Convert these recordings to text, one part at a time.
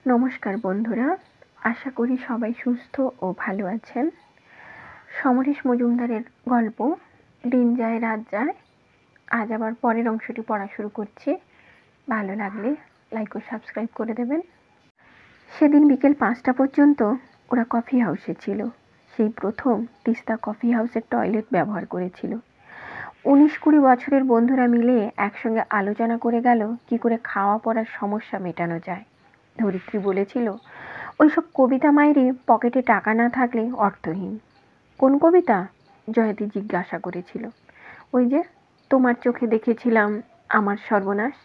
নমস্কার বন্ধুরা, আশা করি সবাই সুস্থ ও ভালো আছেন। সমরেশ মজুমদারের গল্প দিন যায় রাত যায় আজ আবার পরের অংশটি পড়া শুরু করছি। ভালো লাগলে লাইক ও সাবস্ক্রাইব করে দেবেন। সেদিন বিকেল 5টা পর্যন্ত ওরা কফি হাউসে ছিল। সেই প্রথম তিস্তা কফি হাউসের টয়লেট ব্যবহার করেছিল। 19-20 বছরের বন্ধুরা মিলে একসঙ্গে আলোচনা করে গেল কি করে খাওয়া পড়ার সমস্যা মেটানো যায়। ধরিত্রী বলেছিল, ওইসব কবিতা মায়েরই পকেটে টাকা না থাকলে অর্থহীন। কোন কবিতা? জয়তী জিজ্ঞাসা করেছিল। ওই যে তোমার চোখে দেখেছিলাম আমার সর্বনাশ।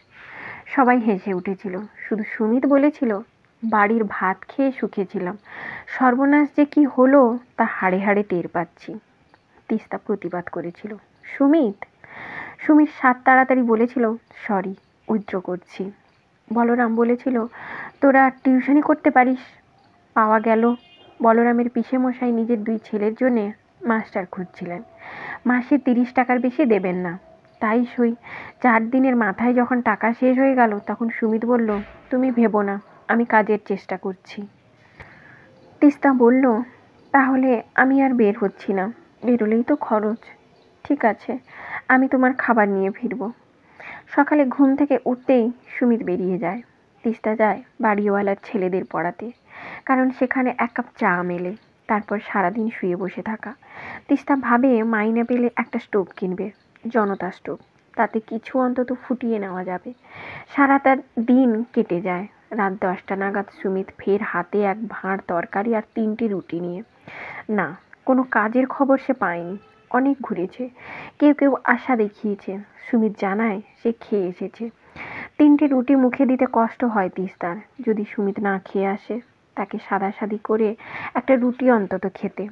সবাই হেসে উঠেছিল, শুধু সুমিত বলেছিল, বাড়ির ভাত খেয়ে শুকেছিলাম, সর্বনাশ যে কি হলো তা হাড়ে হাড়ে টের পাচ্ছি। তিস্তা প্রতিবাদ করেছিল, সুমিত। সাত তাড়াতাড়ি বলেছিল, সরি, উইথড্র করছি। বলরাম বলেছিল, তোরা টিউশনি করতে পারিস। পাওয়া গেল বলরামের পিসেমশাই নিজের 2 ছেলের জন্যে মাস্টার খুঁজছিলেন। মাসে 30 টাকার বেশি দেবেন না। তাই সই 4 দিনের মাথায় যখন টাকা শেষ হয়ে গেল তখন সুমিত বলল, তুমি ভেবো না, আমি কাজের চেষ্টা করছি। তিস্তা বলল, তাহলে আমি আর বের হচ্ছি না, বেরোলেই তো খরচ। ঠিক আছে, আমি তোমার খাবার নিয়ে ফিরব। সকালে ঘুম থেকে উঠতেই সুমিত বেরিয়ে যায়। তিস্তা যায় বাড়িওয়ালার ছেলেদের পড়াতে, কারণ সেখানে 1 কাপ চা মেলে। তারপর সারাদিন শুয়ে বসে থাকা। তিস্তা ভাবে মাইনে পেলে একটা স্টোভ কিনবে, জনতা স্টোভ। তাতে কিছু অন্তত ফুটিয়ে নেওয়া যাবে। সারাটা দিন কেটে যায়। রাত 10টা নাগাদ সুমিত ফের হাতে 1 ভাঁড় তরকারি আর 3টে রুটি নিয়ে। না, কোনো কাজের খবর সে পায়নি। অনেক ঘুরেছে, কেউ কেউ আশা দেখিয়েছে। সুমিত জানায় সে খেয়ে এসেছে। 3টে রুটি মুখে দিতে কষ্ট হয় তিস্তার। যদি সুমিত না খেয়ে আসে, তাকে সাদাসাদি করে একটা রুটি অন্তত খেতে।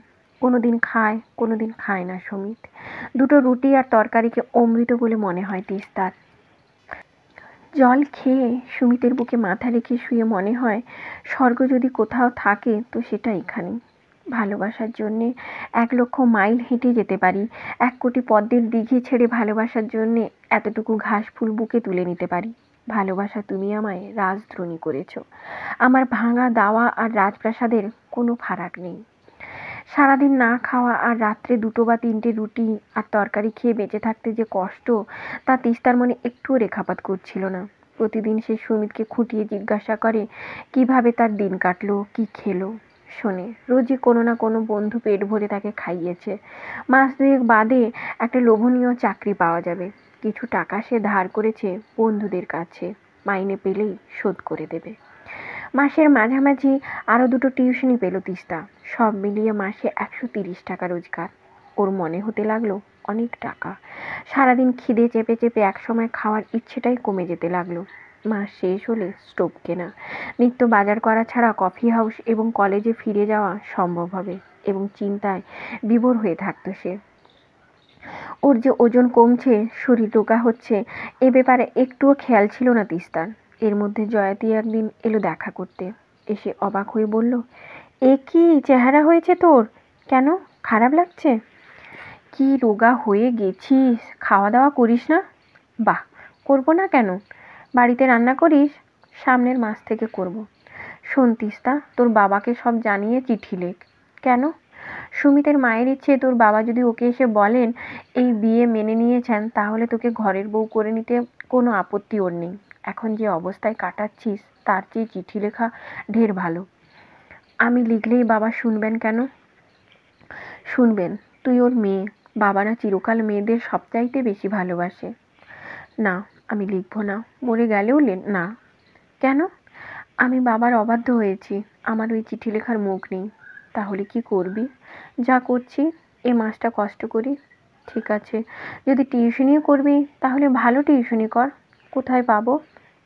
কোনোদিন খায়, কোনোদিন খায় না সুমিত। 2টো রুটি আর তরকারিকে অমৃত বলে মনে হয় তিস্তার। জল খেয়ে সুমিতের বুকে মাথা রেখে শুয়ে মনে হয়, স্বর্গ যদি কোথাও থাকে তো সেটা এখানে। ভালোবাসার জন্যে 1 লক্ষ মাইল হেঁটে যেতে পারি। 1 কোটি পদ্মের দিঘি ছেড়ে ভালোবাসার জন্যে এতটুকু ঘাস ফুল বুকে তুলে নিতে পারি। ভালোবাসা, তুমি আমায় রাজদ্রোহী করেছ। আমার ভাঙা দাওয়া আর রাজপ্রাসাদের কোনো ফারাক নেই। সারাদিন না খাওয়া আর রাত্রে 2টো বা 3টে রুটি আর তরকারি খেয়ে বেঁচে থাকতে যে কষ্ট, তা তিস্তার মনে একটুও রেখাপাত করছিল না। প্রতিদিন সে সুমিতকে খুঁটিয়ে জিজ্ঞাসা করে কিভাবে তার দিন কাটলো, কি খেলো। শোনে, রোজই কোনো না কোনো বন্ধু পেট ভরে তাকে খাইয়েছে। মাস 2 বাদে একটা লোভনীয় চাকরি পাওয়া যাবে। কিছু টাকা সে ধার করেছে বন্ধুদের কাছে, মাইনে পেলেই শোধ করে দেবে। মাসের মাঝামাঝি আরও 2টো টিউশনি পেল তিস্তা। সব মিলিয়ে মাসে 130 টাকা রোজগার। ওর মনে হতে লাগলো অনেক টাকা। সারাদিন খিদে চেপে চেপে একসময় খাওয়ার ইচ্ছেটাই কমে যেতে লাগলো। মাস শেষ হলে স্টোভ কেনা, নিত্য বাজার করা ছাড়া কফি হাউস এবং কলেজে ফিরে যাওয়া সম্ভব হবে, এবং চিন্তায় বিভোর হয়ে থাকতো সে। ওর যে ওজন কমছে, শরীর রোগা হচ্ছে, এ ব্যাপারে একটুও খেয়াল ছিল না তিস্তার। এর মধ্যে জয়তী একদিন এলো দেখা করতে। এসে অবাক হয়ে বলল, এ কি চেহারা হয়েছে তোর? কেন, খারাপ লাগছে? কি রোগা হয়ে গেছিস, খাওয়া দাওয়া করিস না? বাহ, করবো না কেন? বাড়িতে রান্না করিস? সামনের মাস থেকে করব। শোন তিস্তা, তোর বাবাকে সব জানিয়ে চিঠি লেখ। কেন? সুমিতের মায়ের ইচ্ছে, তোর বাবা যদি ওকে এসে বলেন এই বিয়ে মেনে নিয়েছেন, তাহলে তোকে ঘরের বউ করে নিতে কোনো আপত্তি ওর নেই। এখন যে অবস্থায় কাটাচ্ছিস তার চেয়ে চিঠি লেখা ঢের ভালো। আমি লিখলেই বাবা শুনবেন কেন? শুনবেন, তুই ওর মেয়ে। বাবারা চিরকাল মেয়েদের সবচাইতে বেশি ভালোবাসে। না, আমি লিখবো না, মরে গেলেও না। কেন? আমি বাবার অবাধ্য হয়েছি, আমার ওই চিঠি লেখার মুখ নেই। তাহলে কি করবি? যা করছি, এ মাসটা কষ্ট করি। ঠিক আছে, যদি টিউশনিও করবি তাহলে ভালো টিউশনি কর। কোথায় পাবো?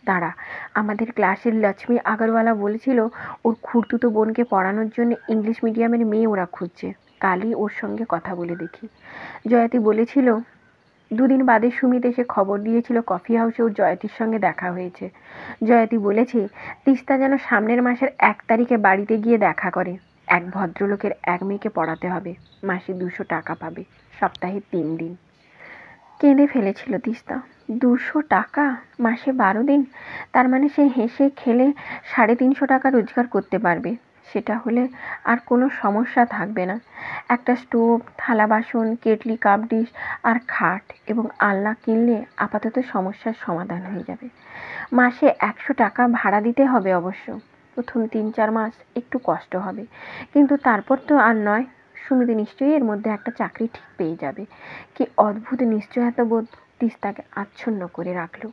দাঁড়া, আমাদের ক্লাসের লক্ষ্মী আগরওয়ালা বলেছিল ওর খুড়তুতো বোনকে পড়ানোর জন্য ইংলিশ মিডিয়ামের মেয়ে ওরা খুঁজছে। কালই ওর সঙ্গে কথা বলে দেখি। জয়তী বলেছিল। 2 দিন বাদে সুমিত এসে খবর দিয়েছিল কফি হাউসে ওর জয়তীর সঙ্গে দেখা হয়েছে। জয়তী বলেছে তিস্তা যেন সামনের মাসের 1 তারিখে বাড়িতে গিয়ে দেখা করে। 1 ভদ্রলোকের 1 মেয়েকে পড়াতে হবে। মাসে 200 টাকা পাবে, সপ্তাহে 3 দিন। কেঁদে ফেলেছিল তিস্তা। 200 টাকা মাসে 12 দিন, তার মানে সে হেসে খেলে 350 টাকা রোজগার করতে পারবে। সেটা হলে আর কোনো সমস্যা থাকবে না। একটা স্টোভ, থালা বাসন, কেটলি, কাপ ডিশ আর খাট এবং আলনা কিনলে আপাতত সমস্যার সমাধান হয়ে যাবে। মাসে 100 টাকা ভাড়া দিতে হবে অবশ্য। প্রথম 3-4 মাস একটু কষ্ট হবে, কিন্তু তারপর তো আর নয়। সুমিত নিশ্চয়ই এর মধ্যে একটা চাকরি ঠিক পেয়ে যাবে। কি অদ্ভুত নিশ্চয়তাবোধ তিস্তাকে আচ্ছন্ন করে রাখল।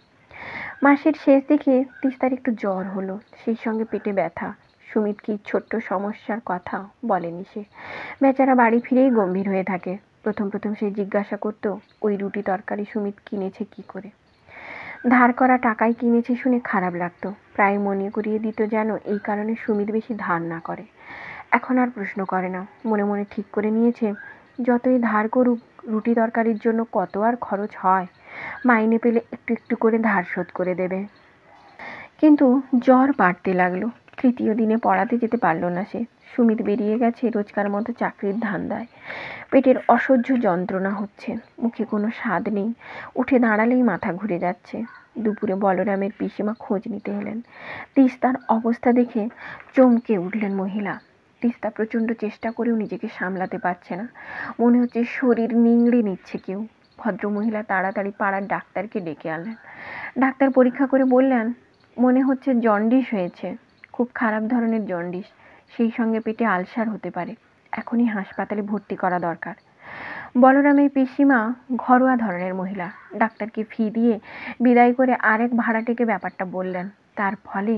মাসের শেষ দিকে তিস্তার একটু জ্বর হলো, সেই সঙ্গে পেটে ব্যথা। সুমিত কি ছোট্ট সমস্যার কথা বলেনি সে। বেচারা বাড়ি ফিরেই গম্ভীর হয়ে থাকে। প্রথম সে জিজ্ঞাসা করত, ওই রুটি তরকারি সুমিত কিনেছে কি করে। ধার করা টাকায় কিনেছে শুনে খারাপ লাগতো। প্রায় মনে করিয়ে দিত যেন এই কারণে সুমিত বেশি ধার না করে। এখন আর প্রশ্ন করে না। মনে মনে ঠিক করে নিয়েছে, যতই ধার করুক, রুটি তরকারির জন্য কত আর খরচ হয়, মাইনে পেলে একটু একটু করে ধার শোধ করে দেবে। কিন্তু জ্বর বাড়তে লাগলো। 3য় দিনে পড়াতে যেতে পারল না সে। সুমিত বেরিয়ে গেছে রোজকার মতো চাকরির ধান্দায়। পেটের অসহ্য যন্ত্রণা হচ্ছে, মুখে কোনো স্বাদ নেই, উঠে দাঁড়ালেই মাথা ঘুরে যাচ্ছে। দুপুরে বলরামের পিসিমা খোঁজ নিতে এলেন। তিস্তার অবস্থা দেখে চমকে উঠলেন মহিলা। তিস্তা প্রচণ্ড চেষ্টা করেও নিজেকে সামলাতে পারছে না। মনে হচ্ছে শরীর নিংড়ে নিচ্ছে কেউ। ভদ্রমহিলা তাড়াতাড়ি পাড়ার ডাক্তারকে ডেকে আনলেন। ডাক্তার পরীক্ষা করে বললেন, মনে হচ্ছে জন্ডিস হয়েছে, খুব খারাপ ধরনের জন্ডিস, সেই সঙ্গে পেটে আলসার হতে পারে। এখনই হাসপাতালে ভর্তি করা দরকার। বলরামের পিসিমা ঘরোয়া ধরনের মহিলা। ডাক্তারকে ফি দিয়ে বিদায় করে আরেক ভাড়াটেকে ব্যাপারটা বললেন। তার ফলে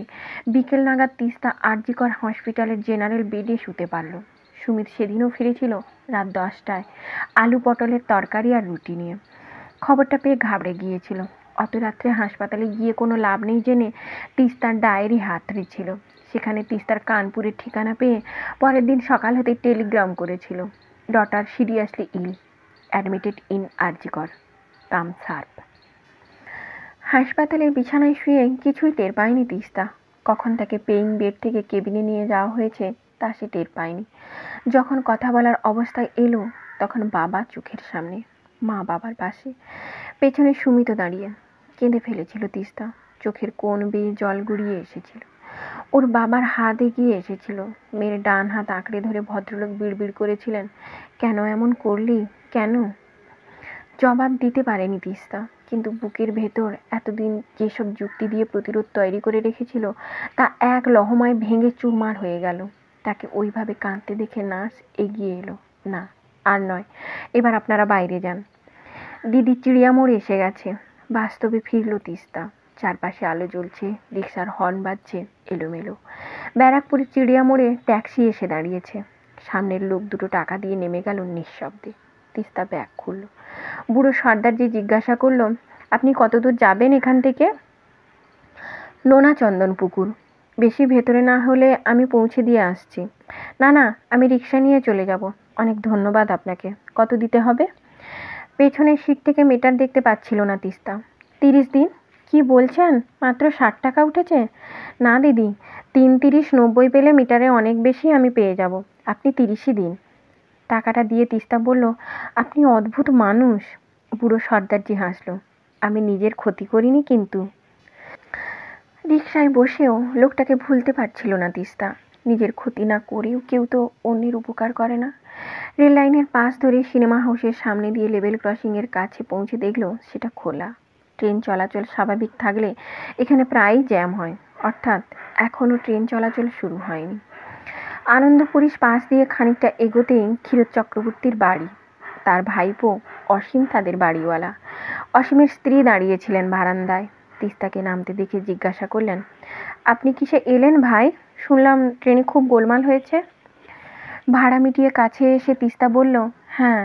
বিকেল নাগাদ তিস্তা আরজিকর হসপিটালের জেনারেল বেডে শুতে পারল। সুমিত সেদিনও ফিরেছিল রাত 10টায়, আলু পটলের তরকারি আর রুটি নিয়ে। খবরটা পেয়ে ঘাবড়ে গিয়েছিল। অত রাত্রে হাসপাতালে গিয়ে কোনো লাভ নেই জেনে তিস্তার ডায়েরি হাতড়ে ছিল। সেখানে তিস্তার কানপুরের ঠিকানা পেয়ে পরের দিন সকাল হতে টেলিগ্রাম করেছিল, daughter seriously ill, admitted in RG Kar, come sharp. হাসপাতালের বিছানায় শুয়ে কিছুই টের পায়নি তিস্তা। কখন তাকে পেইং বেড থেকে কেবিনে নিয়ে যাওয়া হয়েছে তা সে টের পায়নি। যখন কথা বলার অবস্থায় এলো, তখন বাবা চোখের সামনে, মা বাবার পাশে, পেছনে সুমিত দাঁড়িয়ে। কেঁদে ফেলেছিল তিস্তা। চোখের কোণ বেয়ে জল গড়িয়ে এসেছিল। ওর বাবার হাত এগিয়ে এসেছিল। মেয়ের ডান হাত আঁকড়ে ধরে ভদ্রলোক বিড়বিড় করেছিলেন, কেন এমন করলি, কেন? জবাব দিতে পারেনি তিস্তা, কিন্তু বুকের ভেতর এতদিন যেসব যুক্তি দিয়ে প্রতিরোধ তৈরি করে রেখেছিল তা এক লহমায় ভেঙে চুরমার হয়ে গেল। তাকে ওইভাবে কাঁদতে দেখে নার্স এগিয়ে এলো। না, আর নয়, এবার আপনারা বাইরে যান। দিদি চিড়িয়ামোড় এসে গেছে। বাস্তবে ফিরল তিস্তা। চারপাশে আলো জ্বলছে, রিক্সার হর্ন বাজছে এলোমেলো। ব্যারাকপুরের চিড়িয়ামোড়ে ট্যাক্সি এসে দাঁড়িয়েছে। সামনের লোক দুটো টাকা দিয়ে নেমে গেল নিঃশব্দে। তিস্তা ব্যাগ খুলল। বুড়ো সর্দারজি জিজ্ঞাসা করলো, আপনি কতদূর যাবেন এখান থেকে? নোনা চন্দন পুকুর। বেশি ভেতরে না হলে আমি পৌঁছে দিয়ে আসছি। না না, আমি রিক্সা নিয়ে চলে যাব। অনেক ধন্যবাদ আপনাকে। কত দিতে হবে? পেছনের সিট থেকে মিটার দেখতে পাচ্ছিল না তিস্তা। 30 দিন। কি বলছেন, মাত্র 60 টাকা উঠেছে? না দিদি, 3, 30, 90 পেলে মিটারে অনেক বেশি আমি পেয়ে যাব। আপনি 30ই দিন। টাকাটা দিয়ে তিস্তা বলল, আপনি অদ্ভুত মানুষ। বুড়ো সর্দারজি হাসলো। আমি নিজের ক্ষতি করিনি কিন্তু। রিকশায় বসেও লোকটাকে ভুলতে পারছিল না তিস্তা। নিজের ক্ষতি না করেও কেউ তো অন্যের উপকার করে না। রেল লাইনের পাশ ধরে সিনেমা হাউসের সামনে দিয়ে লেভেল ক্রসিংয়ের কাছে পৌঁছে দেখল সেটা খোলা। ট্রেন চলাচল স্বাভাবিক থাকলে এখানে প্রায়ই জ্যাম হয়, অর্থাৎ এখনও ট্রেন চলাচল শুরু হয়নি। আনন্দপুরীর পাশ দিয়ে খানিকটা এগোতেই ক্ষীরোদ চক্রবর্তীর বাড়ি। তার ভাইপো অসীম তাদের বাড়িওয়ালা। অসীমের স্ত্রী দাঁড়িয়েছিলেন বারান্দায়। তিস্তাকে নামতে দেখে জিজ্ঞাসা করলেন, আপনি কিসে এলেন ভাই? শুনলাম ট্রেনে খুব গোলমাল হয়েছে। ভাড়া মিটিয়ে কাছে এসে তিস্তা বলল, হ্যাঁ।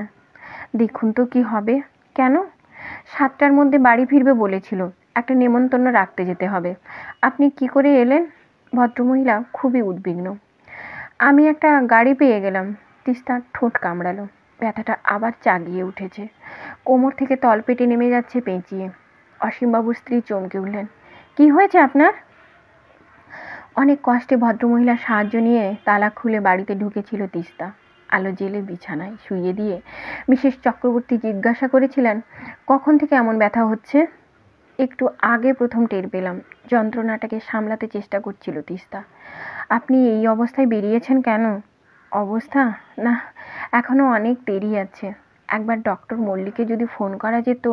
দেখুন তো কি হবে। কেন? 7টার মধ্যে বাড়ি ফিরবে বলেছিল, একটা নেমন্তন্ন রাখতে যেতে হবে। আপনি কি করে এলেন? ভদ্রমহিলা খুবই উদ্বিগ্ন। আমি একটা গাড়ি পেয়ে গেলাম। তিস্তা ঠোঁট কামড়ালো। ব্যথাটা আবার জাগিয়ে উঠেছে। কোমর থেকে তলপেটে নেমে যাচ্ছে পেঁচিয়ে। অসীমবাবুর স্ত্রী চমকে উঠলেন, কি হয়েছে আপনার? অনেক কষ্টে ভদ্রমহিলার সাহায্য নিয়ে তালা খুলে বাড়িতে ঢুকেছিল তিস্তা। আলো জ্বেলে বিছানায় শুইয়ে দিয়ে মিসেস চক্রবর্তী জিজ্ঞাসা করেছিলেন, কখন থেকে এমন ব্যথা হচ্ছে? একটু আগে প্রথম টের পেলাম। যন্ত্রণাটাকে সামলাতে চেষ্টা করছিল তিস্তা। আপনি এই অবস্থায় বেরিয়েছেন কেন? অবস্থা? না, এখনো অনেক দেরি আছে। একবার ডক্টর মল্লিককে যদি ফোন করা যেত।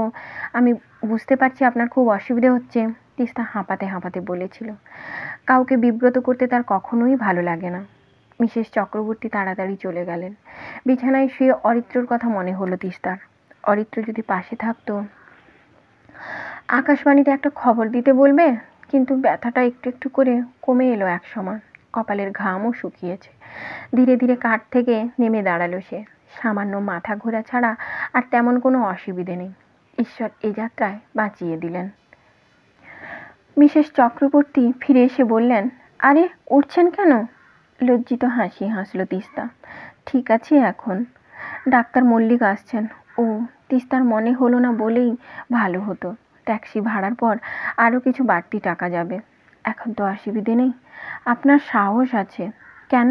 আমি বুঝতে পারছি আপনার খুব অসুবিধে হচ্ছে, তিস্তা হাঁপাতে হাঁপাতে বলেছিল। কাউকে বিব্রত করতে তার কখনোই ভালো লাগে না। মিসেস চক্রবর্তী তাড়াতাড়ি চলে গেলেন। বিছানায় শুয়ে অরিত্রর কথা মনে হলো তিস্তার। অরিত্র যদি পাশে থাকতো। আকাশবাণীতে একটা খবর দিতে বলবে, কিন্তু ব্যথাটা একটু একটু করে কমে এলো একসময়। কপালের ঘামও শুকিয়েছে। ধীরে ধীরে কাঠ থেকে নেমে দাঁড়ালো সে। সামান্য মাথা ঘোরা ছাড়া আর তেমন কোনো অসুবিধে নেই। ঈশ্বর এ যাত্রায় বাঁচিয়ে দিলেন। মিসেস চক্রবর্তী ফিরে এসে বললেন, আরে উঠছেন কেন? লজ্জিত হাসি হাসল তিস্তা। ঠিক আছে এখন। ডাক্তার মল্লিক আসছেন। ও, তিস্তার মনে হলো না বলেই ভালো হতো। ট্যাক্সি ভাড়ার পর আরও কিছু বাড়তি টাকা যাবে। এখন তো অসুবিধে নেই। আপনার সাহস আছে। কেন?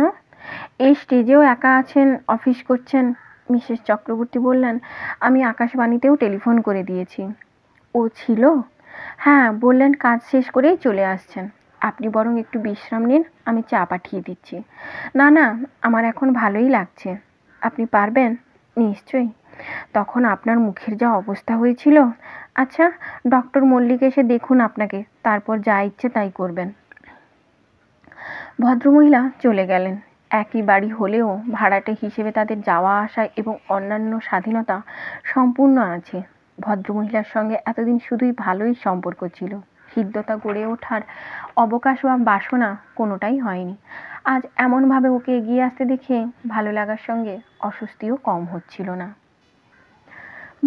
এই স্টেজেও একা আছেন, অফিস করছেন। মিসেস চক্রবর্তী বললেন, আমি আকাশবাণীতেও টেলিফোন করে দিয়েছি। ও ছিল? হ্যাঁ, বললেন কাজ শেষ করেই চলে আসছেন। আপনি বরং একটু বিশ্রাম নিন, আমি চা পাঠিয়ে দিচ্ছি। না না, আমার এখন ভালোই লাগছে। আপনি পারবেন? নিশ্চয়ই। তখন আপনার মুখের যা অবস্থা হয়েছিল। আচ্ছা, ডক্টর মল্লিক এসে দেখুন আপনাকে, তারপর যা ইচ্ছে তাই করবেন। ভদ্রমহিলা চলে গেলেন। একই বাড়ি হলেও ভাড়াটে হিসেবে তাদের যাওয়া আসা এবং অন্যান্য স্বাধীনতা সম্পূর্ণ আছে। ভদ্রমহিলার সঙ্গে এতদিন শুধুই ভালোই সম্পর্ক ছিল। হৃদ্যতা গড়ে ওঠার অবকাশ বা বাসনা কোনোটাই হয়নি। আজ এমনভাবে ওকে এগিয়ে আসতে দেখে ভালো লাগার সঙ্গে অস্বস্তিও কম হচ্ছিল না।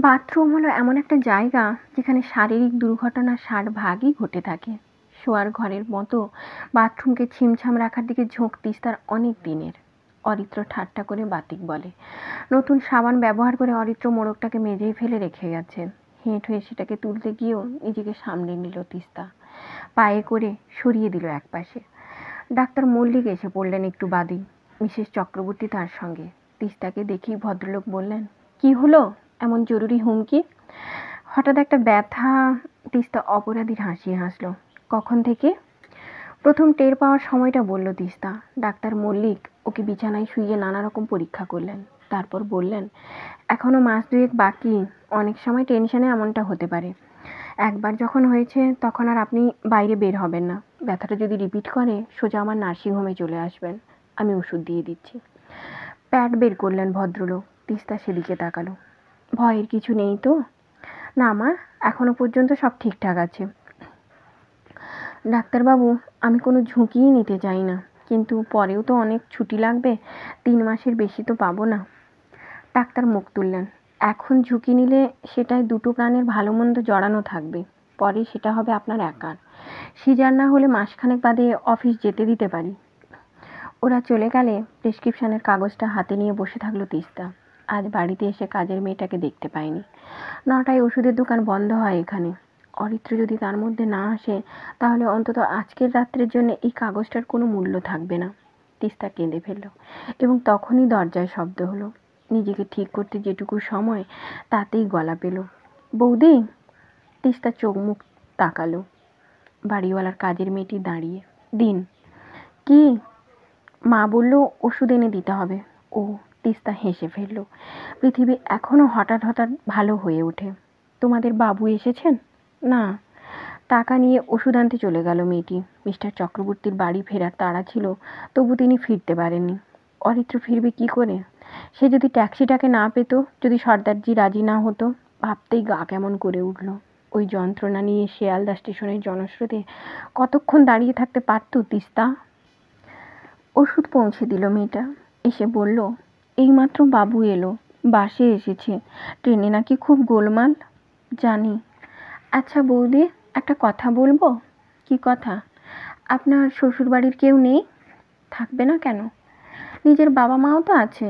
বাথরুম হলো এমন একটা জায়গা যেখানে শারীরিক দুর্ঘটনার 60% ঘটে থাকে। শোয়ার ঘরের মতো বাথরুমকে ছিমছাম রাখার দিকে ঝোঁক তিস্তার অনেক দিনের। অরিত্র ঠাট্টা করে বাতিক বলে। নতুন সাবান ব্যবহার করে অরিত্র মোড়কটাকে মেজেই ফেলে রেখে গেছে। হেঁট হয়ে সেটাকে তুলতে গিয়েও নিজেকে সামলে নিল তিস্তা। পায়ে করে সরিয়ে দিল একপাশে। ডাক্তার মল্লিক এসে পড়লেন একটু বাদেই। মিসেস চক্রবর্তী তার সঙ্গে। তিস্তাকে দেখেই ভদ্রলোক বললেন, কি হলো? এমন জরুরি হুমকি? হঠাৎ একটা ব্যথা। তিস্তা অপরাধীর হাসি হাসল। কখন থেকে? প্রথম টের পাওয়ার সময়টা বলল তিস্তা। ডাক্তার মল্লিক ওকে বিছানায় শুইয়ে নানা রকম পরীক্ষা করলেন। তারপর বললেন, এখনো মাস দুয়েক বাকি। অনেক সময় টেনশনে এমনটা হতে পারে। একবার যখন হয়েছে তখন আর আপনি বাইরে বের হবেন না। ব্যথাটা যদি রিপিট করে সোজা আমার নার্সিংহোমে চলে আসবেন। আমি ওষুধ দিয়ে দিচ্ছি। প্যাড বের করলেন ভদ্রলোক। তিস্তা সেদিকে তাকালো। ভয়ের কিছু নেই তো? না মা, এখনো পর্যন্ত সব ঠিকঠাক আছে। ডাক্তারবাবু, আমি কোনো ঝুঁকিই নিতে চাই না, কিন্তু পরেও তো অনেক ছুটি লাগবে। 3 মাসের বেশি তো পাবো না। ডাক্তার মুখ তুললেন। এখন ঝুঁকি নিলে সেটায় দুটো প্রাণের ভালো মন্দ জড়ানো থাকবে। পরে সেটা হবে আপনার একার। সিজার না হলে মাসখানেক বাদে অফিস যেতে দিতে পারি। ওরা চলে গেলে প্রেসক্রিপশনের কাগজটা হাতে নিয়ে বসে থাকলো তিস্তা। আজ বাড়িতে এসে কাজের মেয়েটাকে দেখতে পায়নি। 9টায় ওষুধের দোকান বন্ধ হয় এখানে। অরিত্র যদি তার মধ্যে না আসে, তাহলে অন্তত আজকের রাত্রের জন্য এই কাগজটার কোনো মূল্য থাকবে না। তিস্তা কেঁদে ফেলল এবং তখনই দরজায় শব্দ হলো। নিজেকে ঠিক করতে যেটুকু সময়, তাতেই গলা পেল। বৌদি! তিস্তা চোখ মুখ তাকালো। বাড়িওয়ালার কাজের মেয়েটি দাঁড়িয়ে। দিন। কি? মা বলল ওষুধ এনে দিতে হবে। ও, তিস্তা হেসে ফেলল। পৃথিবী এখনো হঠাৎ হঠাৎ ভালো হয়ে ওঠে। তোমাদের বাবু এসেছেন? না। টাকা নিয়ে ওষুধ আনতে চলে গেল মেয়েটি। মিস্টার চক্রবর্তীর বাড়ি ফেরার তাড়া ছিল, তবু তিনি ফিরতে পারেননি। অরিত্র ফিরবে কি করে? সে যদি ট্যাক্সিটাকে না পেত, যদি সর্দারজি রাজি না হতো, ভাবতেই গা কেমন করে উঠল। ওই যন্ত্রণা নিয়ে শিয়ালদা স্টেশনের জনস্রোতে কতক্ষণ দাঁড়িয়ে থাকতে পারত তিস্তা? ওষুধ পৌঁছে দিল মেয়েটা। এসে বলল, এইমাত্র বাবু এলো, বাসে এসেছে। ট্রেনে নাকি খুব গোলমাল। জানি। আচ্ছা বৌদি, একটা কথা বলবো? কি কথা? আপনার শ্বশুরবাড়ির কেউ নেই? থাকবে না কেন? নিজের বাবা মাও তো আছে।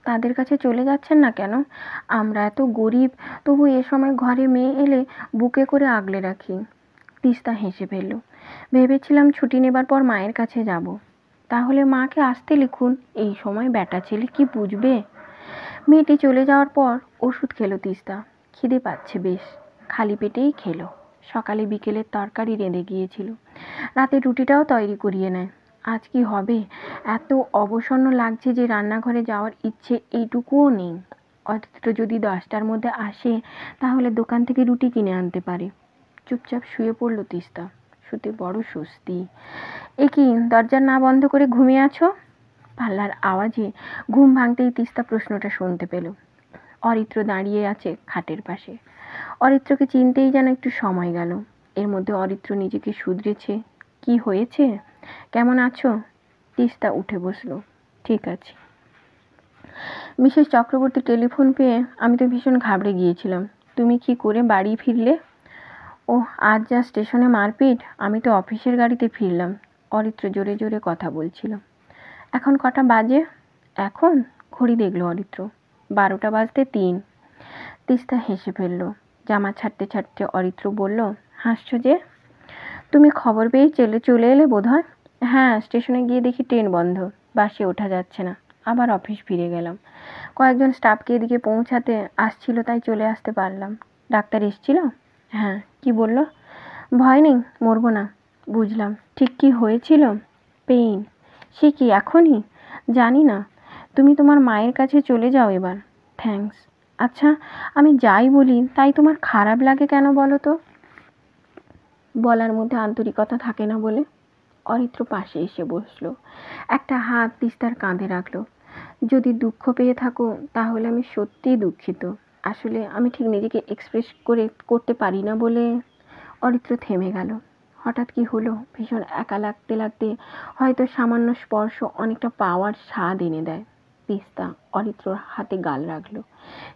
তাদের কাছে চলে যাচ্ছেন না কেন? আমরা এত গরিব, তবু এ সময় ঘরে মেয়ে এলে বুকে করে আগলে রাখি। তিস্তা হেসে ফেলল। ভেবেছিলাম ছুটি নেবার পর মায়ের কাছে যাব। তাহলে মাকে আসতে লিখুন, এই সময় ব্যাটা ছেলে কি বুঝবে। মেয়েটি চলে যাওয়ার পর ওষুধ খেলো তিস্তা। খিদে পাচ্ছে বেশ, খালি পেটেই খেলো। সকালে বিকেলের তরকারি রেঁধে গিয়েছিল, রাতে রুটিটাও তৈরি করিয়ে নেয়। আজ কি হবে, এত অবসন্ন লাগছে যে রান্নাঘরে যাওয়ার ইচ্ছে এইটুকুও নেই। অরিত্র যদি 10টার মধ্যে আসে তাহলে দোকান থেকে রুটি কিনে আনতে পারে। চুপচাপ শুয়ে পড়ল তিস্তা। শুতে বড় স্বস্তি। এ কি, দরজা না বন্ধ করে ঘুমিয়ে আছো? পাল্লার আওয়াজে ঘুম ভাঙতেই তিস্তা প্রশ্নটা শুনতে পেল। অরিত্র দাঁড়িয়ে আছে খাটের পাশে। অরিত্রকে চিনতেই যেন একটু সময় গেল। এর মধ্যে অরিত্র নিজেকে শুধরেছে। কি হয়েছে, কেমন আছো? তিস্তা উঠে বসলো। ঠিক আছে। মিসেস চক্রবর্তী টেলিফোন পেয়ে আমি তো ভীষণ ঘাবড়ে গিয়েছিলাম। তুমি কি করে বাড়ি ফিরলে? ও, আজ যা স্টেশনে মারপিট, আমি তো অফিসের গাড়িতে ফিরলাম। অরিত্র জোরে জোরে কথা বলছিল। এখন কটা বাজে? এখন ঘড়ি দেখলো অরিত্র। 12টা বাজতে 3। তিস্তা হেসে ফেলল। জামা ছাড়তে ছাড়তে অরিত্র বলল, হাসছো যে? তুমি খবর পেয়ে চলে এলে বোধহয়। হ্যাঁ, স্টেশনে গিয়ে দেখি ট্রেন বন্ধ, বাসে ওঠা যাচ্ছে না। আবার অফিস ফিরে গেলাম। কয়েকজন স্টাফকে এদিকে পৌঁছাতে আসছিল, তাই চলে আসতে পারলাম। ডাক্তার এসেছিল? হ্যাঁ। কি বলল? ভয় নেই, মরবো না। বুঝলাম। ঠিক কি হয়েছিল? পেইন। সে কি এখনই? জানি না। তুমি তোমার মায়ের কাছে চলে যাও এবার। থ্যাঙ্কস। আচ্ছা, আমি যাই বলি তাই তোমার খারাপ লাগে কেন বলো তো? বলার মধ্যে আন্তরিকতা থাকে না বলে। অরিত্র পাশে এসে বসলো। একটা হাত তিস্তার কাঁধে রাখলো। যদি দুঃখ পেয়ে থাকো তাহলে আমি সত্যিই দুঃখিত। আসলে আমি ঠিক নিজেকে এক্সপ্রেস করতে পারি না বলে। অরিত্র থেমে গেল। হঠাৎ কি হলো, ভীষণ একা লাগতে লাগতে হয়তো সামান্য স্পর্শ অনেকটা পাওয়ার স্বাদ এনে দেয়। তিস্তা অরিত্রর হাতে গাল রাখলো।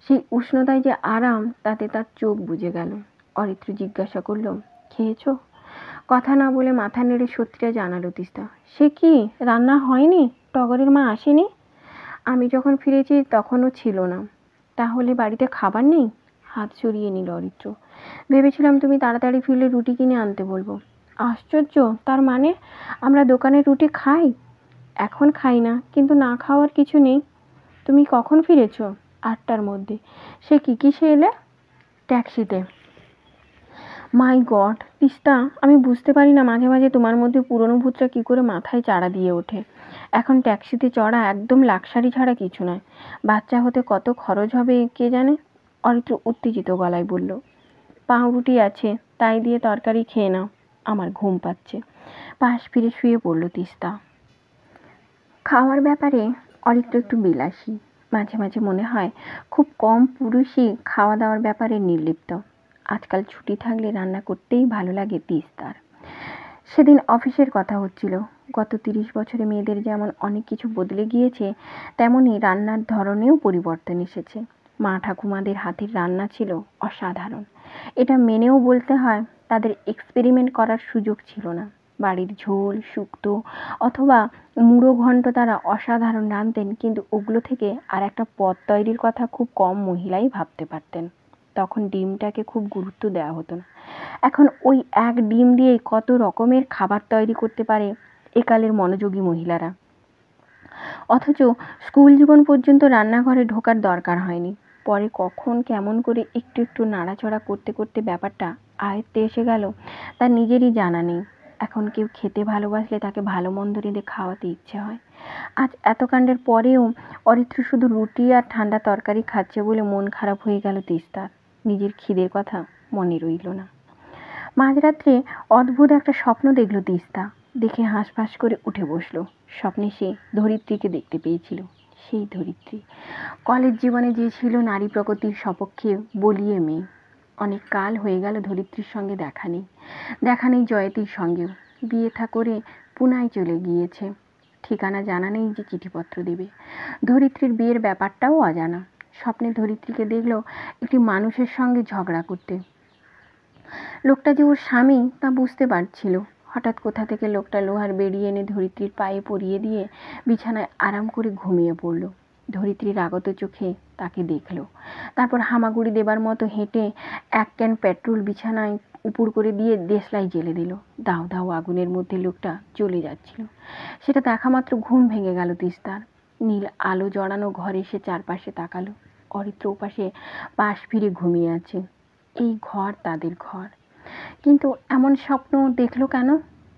সেই উষ্ণতায় যে আরাম, তাতে তার চোখ বুজে গেল। অরিত্র জিজ্ঞাসা করলো, খেয়েছো? কথা না বলে মাথা নেড়ে সত্যিটা জানালো তিস্তা। সে কি, রান্না হয়নি? টগরের মা আসেনি? আমি যখন ফিরেছি তখনও ছিল না। তাহলে বাড়িতে খাবার নেই? হাত সরিয়ে নিল অরিত্র। ভেবেছিলাম তুমি তাড়াতাড়ি ফিরলে রুটি কিনে আনতে বলবো। আশ্চর্য, তার মানে আমরা দোকানের রুটি খাই? এখন খাই না, কিন্তু না খাওয়ার কিছু নেই। তুমি কখন ফিরেছো? 8টার মধ্যে। সে কি কিসে এলে? ট্যাক্সিতে। মাই গড তিস্তা, আমি বুঝতে পারি না মাঝে মাঝে তোমার মধ্যে পুরনো ভূতটা কি করে মাথায় চাড়া দিয়ে ওঠে। এখন ট্যাক্সিতে চড়া একদম লাক্সারি ছাড়া কিছু নয়। বাচ্চা হতে কত খরচ হবে কে জানে। অরিত্র উত্তেজিত গলায় বলল, পাউরুটি আছে, তাই দিয়ে তরকারি খেয়ে নাও। আমার ঘুম পাচ্ছে। পাশ ফিরে শুয়ে পড়ল তিস্তা। খাওয়ার ব্যাপারে অরিত্র একটু বিলাসী। মাঝে মাঝে মনে হয় খুব কম পুরুষই খাওয়া দাওয়ার ব্যাপারে নির্লিপ্ত। আজকাল ছুটি থাকলে রান্না করতেই ভালো লাগে তিস্তার। সেদিন অফিসের কথা হচ্ছিল। গত 30 বছরে মেয়েদের যেমন অনেক কিছু বদলে গিয়েছে, তেমনি রান্নার ধরনেও পরিবর্তন এসেছে। মা ঠাকুমাদের হাতের রান্না ছিল অসাধারণ। এটা মেনেও বলতে হয়, তাদের এক্সপেরিমেন্ট করার সুযোগ ছিল না। বাড়ির ঝোল, শুক্তো অথবা মুড়ো ঘন্ট তারা অসাধারণ রাঁধতেন, কিন্তু ওগুলো থেকে আর একটা পদ তৈরির কথা খুব কম মহিলাই ভাবতে পারতেন। তখন ডিমটাকে খুব গুরুত্ব দেওয়া হতো না। এখন ওই এক ডিম দিয়েই কত রকমের খাবার তৈরি করতে পারে একালের মনোযোগী মহিলারা। অথচ স্কুল জীবন পর্যন্ত রান্নাঘরে ঢোকার দরকার হয়নি। পরে কখন কেমন করে একটু একটু নাড়াচড়া করতে করতে ব্যাপারটা আয়ত্তে এসে গেল, তার নিজেরই জানা নেই। এখন কেউ খেতে ভালোবাসলে তাকে ভালো মন্দ রেঁধে খাওয়াতে ইচ্ছে হয়। আজ এত কাণ্ডের পরেও অরিত্র শুধু রুটি আর ঠান্ডা তরকারি খাচ্ছে বলে মন খারাপ হয়ে গেল তিস্তার। নিজের খিদের কথা মনে রইল না। মাঝরাত্রে অদ্ভুত একটা স্বপ্ন দেখল তিস্তা। দেখে হাঁসফাঁস করে উঠে বসলো। স্বপ্নে সে ধরিত্রীকে দেখতে পেয়েছিল। সেই ধরিত্রী কলেজ জীবনে যে ছিল নারী প্রকৃতির সপক্ষে বলিয়ে মেয়ে। অনেক কাল হয়ে গেল ধরিত্রীর সঙ্গে দেখা নেই জয়তীর সঙ্গেও। বিয়ে থা করে পুনায় চলে গিয়েছে। ঠিকানা জানা নেই যে চিঠিপত্র দেবে। ধরিত্রীর বিয়ের ব্যাপারটাও অজানা। স্বপ্নে ধরিত্রীকে দেখল একটি মানুষের সঙ্গে ঝগড়া করতে। লোকটা যে ওর স্বামী তা বুঝতে পারছিল। হঠাৎ কোথা থেকে লোকটা লোহার বেড়ি এনে ধরিত্রীর পায়ে পরিয়ে দিয়ে বিছানায় আরাম করে ঘুমিয়ে পড়ল। ধরিত্রী রাগত চোখে তাকে দেখল। তারপর হামাগুড়ি দেবার মতো হেঁটে 1 ক্যান পেট্রোল বিছানায় উপুড় করে দিয়ে দেশলাই জ্বেলে দিল। দাউ দাউ আগুনের মধ্যে লোকটা জ্বলে যাচ্ছিল। সেটা দেখা মাত্র ঘুম ভেঙে গেল তিস্তার। নীল আলো জড়ানো ঘরে সে চারপাশে তাকালো। অরিত্র ওপাশে পাশ ফিরে ঘুমিয়ে আছে। এই ঘর তাদের ঘর। কিন্তু এমন স্বপ্ন দেখলো কেন?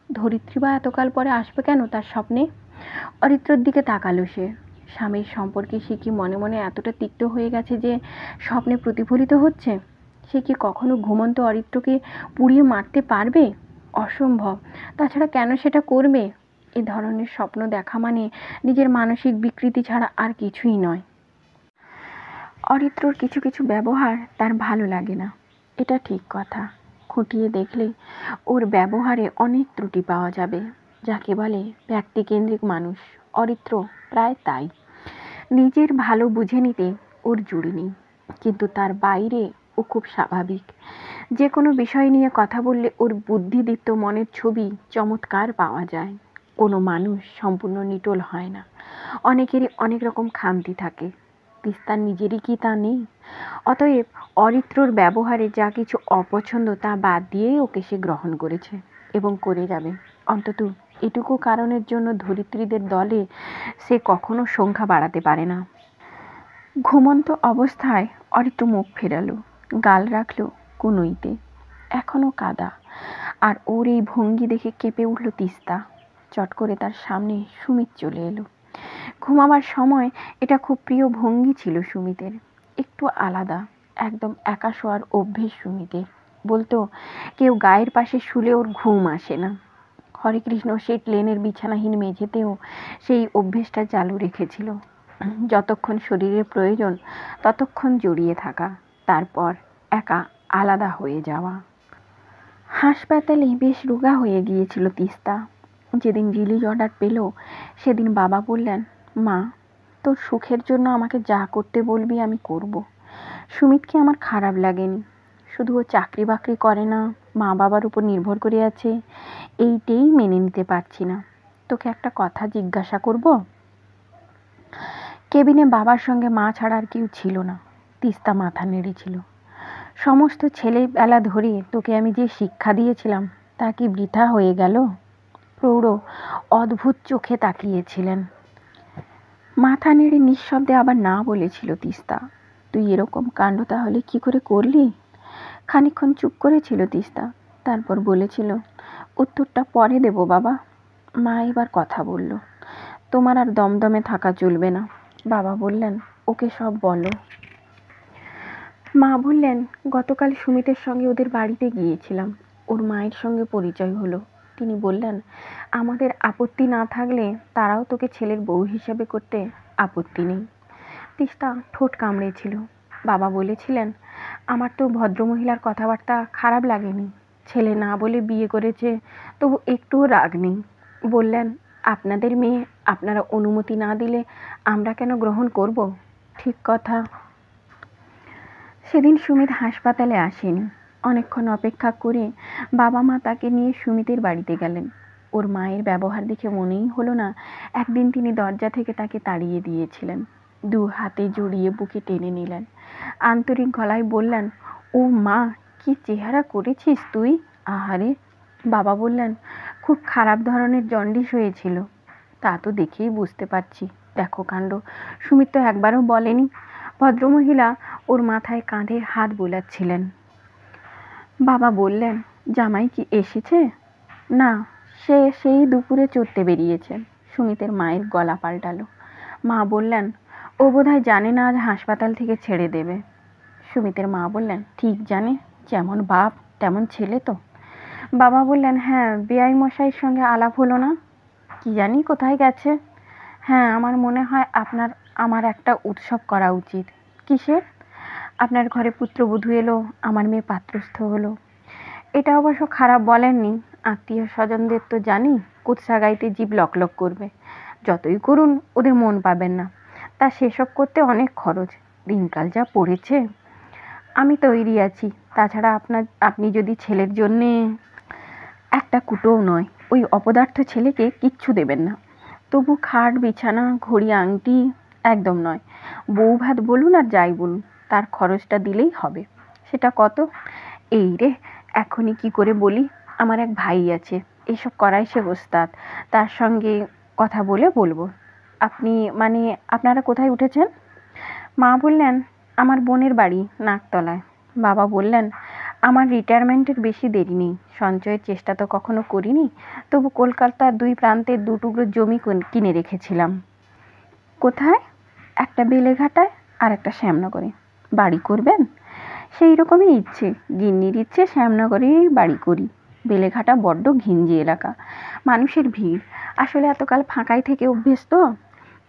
ধরিত্রী বা এতকাল পরে আসবে কেন তার স্বপ্নে? অরিত্রর দিকে তাকালো সে। স্বামীর সম্পর্কে সে কি মনে মনে এতটা তিক্ত হয়ে গেছে যে স্বপ্নে প্রতিফলিত হচ্ছে? সে কি কখনো ঘুমন্ত অরিত্রকে পুড়িয়ে মারতে পারবে? অসম্ভব। তাছাড়া কেন সেটা করবে? এ ধরনের স্বপ্ন দেখা মানে নিজের মানসিক বিকৃতি ছাড়া আর কিছুই নয়। অরিত্রর কিছু কিছু ব্যবহার তার ভালো লাগে না, এটা ঠিক কথা। খুঁটিয়ে দেখলে ওর ব্যবহারে অনেক ত্রুটি পাওয়া যাবে। যাকে বলে ব্যক্তিকেন্দ্রিক মানুষ, অরিত্র প্রায় তাই। নিজের ভালো বুঝে নিতে ওর জুড়ি নেই, কিন্তু তার বাইরে ও খুব স্বাভাবিক। যে কোনো বিষয় নিয়ে কথা বললে ওর বুদ্ধিদীপ্ত মনের ছবি চমৎকার পাওয়া যায়। কোনো মানুষ সম্পূর্ণ নিটোল হয় না, অনেকেরই অনেক রকম খামতি থাকে। তিস্তার নিজেরই কি তা নেই? অতএব অরিত্রর ব্যবহারে যা কিছু অপছন্দ তা বাদ দিয়েই ওকে সে গ্রহণ করেছে এবং করে যাবে। অন্তত এটুকু কারণের জন্য ধরিত্রীদের দলে সে কখনো সংখ্যা বাড়াতে পারে না। ঘুমন্ত অবস্থায় অরিত্র মুখ ফেরালো, গাল রাখলো কুনুইতে। এখনো কাদা। আর ওর এই ভঙ্গি দেখে কেঁপে উঠল তিস্তা। চট করে তার সামনে সুমিত চলে এলো। ঘুমাবার সময় এটা খুব প্রিয় ভঙ্গি ছিল সুমিতের। একটু আলাদা, একদম একা শোয়ার অভ্যেস সুমিতের। বলতো কেউ গায়ের পাশে শুলে ওর ঘুম আসে না। হরেকৃষ্ণ শেঠ লেনের বিছানাহীন মেঝেতেও সেই অভ্যেসটা চালু রেখেছিল। যতক্ষণ শরীরের প্রয়োজন ততক্ষণ জড়িয়ে থাকা, তারপর একা আলাদা হয়ে যাওয়া। হাসপাতালে বেশ রোগা হয়ে গিয়েছিল তিস্তা। যেদিন রিলিজ অর্ডার পেল সেদিন বাবা বললেন, মা তোর সুখের জন্য আমাকে যা করতে বলবি আমি করব। সুমিতকে আমার খারাপ লাগেনি, শুধু ও চাকরি বাকরি করে না, মা বাবার উপর নির্ভর করে আছে, এইটাই মেনে নিতে পারছি না। তোকে একটা কথা জিজ্ঞাসা করব? কেবিনে বাবার সঙ্গে মা ছাড়া আর কেউ ছিল না। তিস্তা মাথা নেড়েছিল। সমস্ত ছেলেবেলা ধরে তোকে আমি যে শিক্ষা দিয়েছিলাম তা কি বৃথা হয়ে গেল? প্রৌঢ় অদ্ভুত চোখে তাকিয়েছিলেন। মাথা নেড়ে নিঃশব্দে আবার না বলেছিল তিস্তা। তুই এরকম কাণ্ড তাহলে কি করে করলি? খানিকক্ষণ চুপ করেছিল তিস্তা, তারপর বলেছিল, উত্তরটা পরে দেব বাবা। মা এবার কথা বলল, তোমার আর দমদমে থাকা চলবে না। বাবা বললেন, ওকে সব বলো। মা বললেন, গতকাল সুমিতের সঙ্গে ওদের বাড়িতে গিয়েছিলাম, ওর মায়ের সঙ্গে পরিচয় হলো। তিনি বললেন, আমাদের আপত্তি না থাকলে তারাও তোকে ছেলের বউ হিসেবে করতে আপত্তি নেই। তিস্তা ঠোঁট কামড়েছিল। বাবা বলেছিলেন, আমার তো ভদ্রমহিলার কথাবার্তা খারাপ লাগেনি। ছেলে না বলে বিয়ে করেছে, তবু একটুও রাগ নেই। বললেন, আপনাদের মেয়ে, আপনারা অনুমতি না দিলে আমরা কেন গ্রহণ করব? ঠিক কথা। সেদিন সুমিত হাসপাতালে আসেনি। অনেকক্ষণ অপেক্ষা করে বাবা মা তাকে নিয়ে সুমিতের বাড়িতে গেলেন। ওর মায়ের ব্যবহার দেখে মনেই হলো না একদিন তিনি দরজা থেকে তাকে তাড়িয়ে দিয়েছিলেন। দু হাতে জড়িয়ে বুকে টেনে নিলেন, আন্তরিক গলায় বললেন, ও মা, কি চেহারা করেছিস তুই! আহারে! বাবা বললেন, খুব খারাপ ধরনের জন্ডিস হয়েছিল। তা তো দেখেই বুঝতে পারছি। দেখো কাণ্ড, সুমিত তো একবারও বলেনি। ভদ্রমহিলা ওর মাথায় কাঁধে হাত বোলাচ্ছিলেন। বাবা বললেন, জামাই কি এসেছে? না, সে সেই দুপুরে চড়তে বেরিয়েছে। সুমিতের মায়ের গলা পাল্টালো। মা বললেন, ও বোধহয় জানে না আজ হাসপাতাল থেকে ছেড়ে দেবে। সুমিতের মা বললেন, ঠিক জানে, যেমন বাপ তেমন ছেলে তো। বাবা বললেন, হ্যাঁ, বেআই মশাইয়ের সঙ্গে আলাপ হলো না? কি জানি কোথায় গেছে। হ্যাঁ, আমার মনে হয় আমার একটা উৎসব করা উচিত। কিসের? আপনার ঘরে পুত্রবধূ এলো, আমার মেয়ে পাত্রস্থ হলো। এটা অবশ্য খারাপ বলেননি। আত্মীয় স্বজনদের তো জানি কুৎসা গাইতে জিভ লকলক করবে। যতই করুন ওদের মন পাবেন না। তা সেসব করতে অনেক খরচ। দিনকাল যা পড়েছে। আমি তৈরি আছি। তাছাড়া আপনি যদি ছেলের জন্যে, একটা কুটোও নয়, ওই অপদার্থ ছেলেকে কিচ্ছু দেবেন না। তবু খাট বিছানা ঘড়ি আংটি একদম নয়। বউ ভাত বলুন আর যাই বলুন, তার খরচটা দিলেই হবে। সেটা কত? এই রে, এখনই কি করে বলি? আমার এক ভাই আছে, এসব করাই সে ওস্তাদ। তার সঙ্গে কথা বলে বলবো। আপনি মানে আপনারা কোথায় উঠেছেন? মা বললেন, আমার বোনের বাড়ি নাকতলায়। বাবা বললেন, আমার রিটায়ারমেন্টের বেশি দেরি নেই। সঞ্চয়ের চেষ্টা তো কখনো করিনি, তবু কলকাতার 2 প্রান্তে 2 টুকরো জমি কিনে রেখেছিলাম। কোথায়? একটা বেলেঘাটায় আর একটা শ্যামনগরে। বাড়ি করবেন? সেই রকমই ইচ্ছে। গিন্নির ইচ্ছে শ্যামনগরেই বাড়ি করি। বেলেঘাটা বড্ড ঘিঞ্জি এলাকা, মানুষের ভিড়। আসলে এতকাল ফাঁকায় থেকে অভ্যেস তো।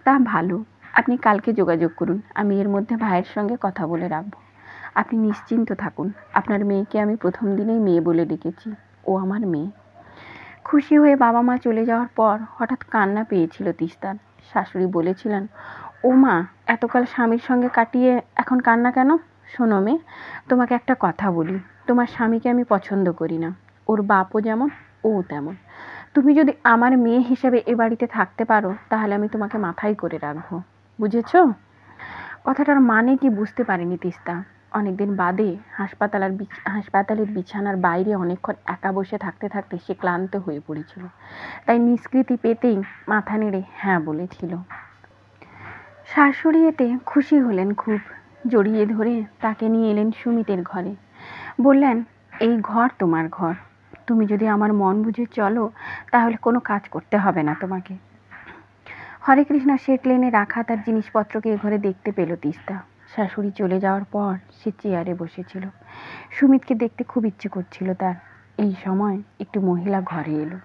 তা ভালো, আপনি কালকে যোগাযোগ করুন, আমি এর মধ্যে ভাইয়ের সঙ্গে কথা বলে রাখব। আপনি নিশ্চিন্ত থাকুন, আপনার মেয়েকে আমি প্রথম দিনেই মেয়ে বলে ডেকেছি। ও আমার মেয়ে। খুশি হয়ে বাবা মা চলে যাওয়ার পর হঠাৎ কান্না পেয়েছিল তিস্তার। শাশুড়ি বলেছিলেন, ও মা, এতকাল স্বামীর সঙ্গে কাটিয়ে এখন কান্না কেন? শোনো মেয়ে, তোমাকে একটা কথা বলি। তোমার স্বামীকে আমি পছন্দ করি না। ওর বাপও যেমন, ও তেমন। তুমি যদি আমার মেয়ে হিসেবে এ বাড়িতে থাকতে পারো, তাহলে আমি তোমাকে মাথায় করে রাখবো। বুঝেছ? কথাটার মানে কি বুঝতে পারেনি তিস্তা। অনেকদিন বাদে হাসপাতালের বিছানার বাইরে অনেকক্ষণ একা বসে থাকতে থাকতে সে ক্লান্ত হয়ে পড়েছিল। তাই নিষ্কৃতি পেতেই মাথা নেড়ে হ্যাঁ বলেছিল। শাশুড়ি এতে খুশি হলেন খুব। জড়িয়ে ধরে তাকে নিয়ে এলেন সুমিতের ঘরে। বললেন, এই ঘর তোমার ঘর। তুমি যদি আমার মন বুঝে চলো, তাহলে কোনো কাজ করতে হবে না তোমাকে। হরে কৃষ্ণ শেট লেনে রাখা তার জিনিসপত্রকে এ ঘরে দেখতে পেল তিস্তা। শাশুড়ি চলে যাওয়ার পর সে চেয়ারে বসেছিল। সুমিতকে দেখতে খুব ইচ্ছে করছিল তার। এই সময় একটু মহিলা ঘরে এলো।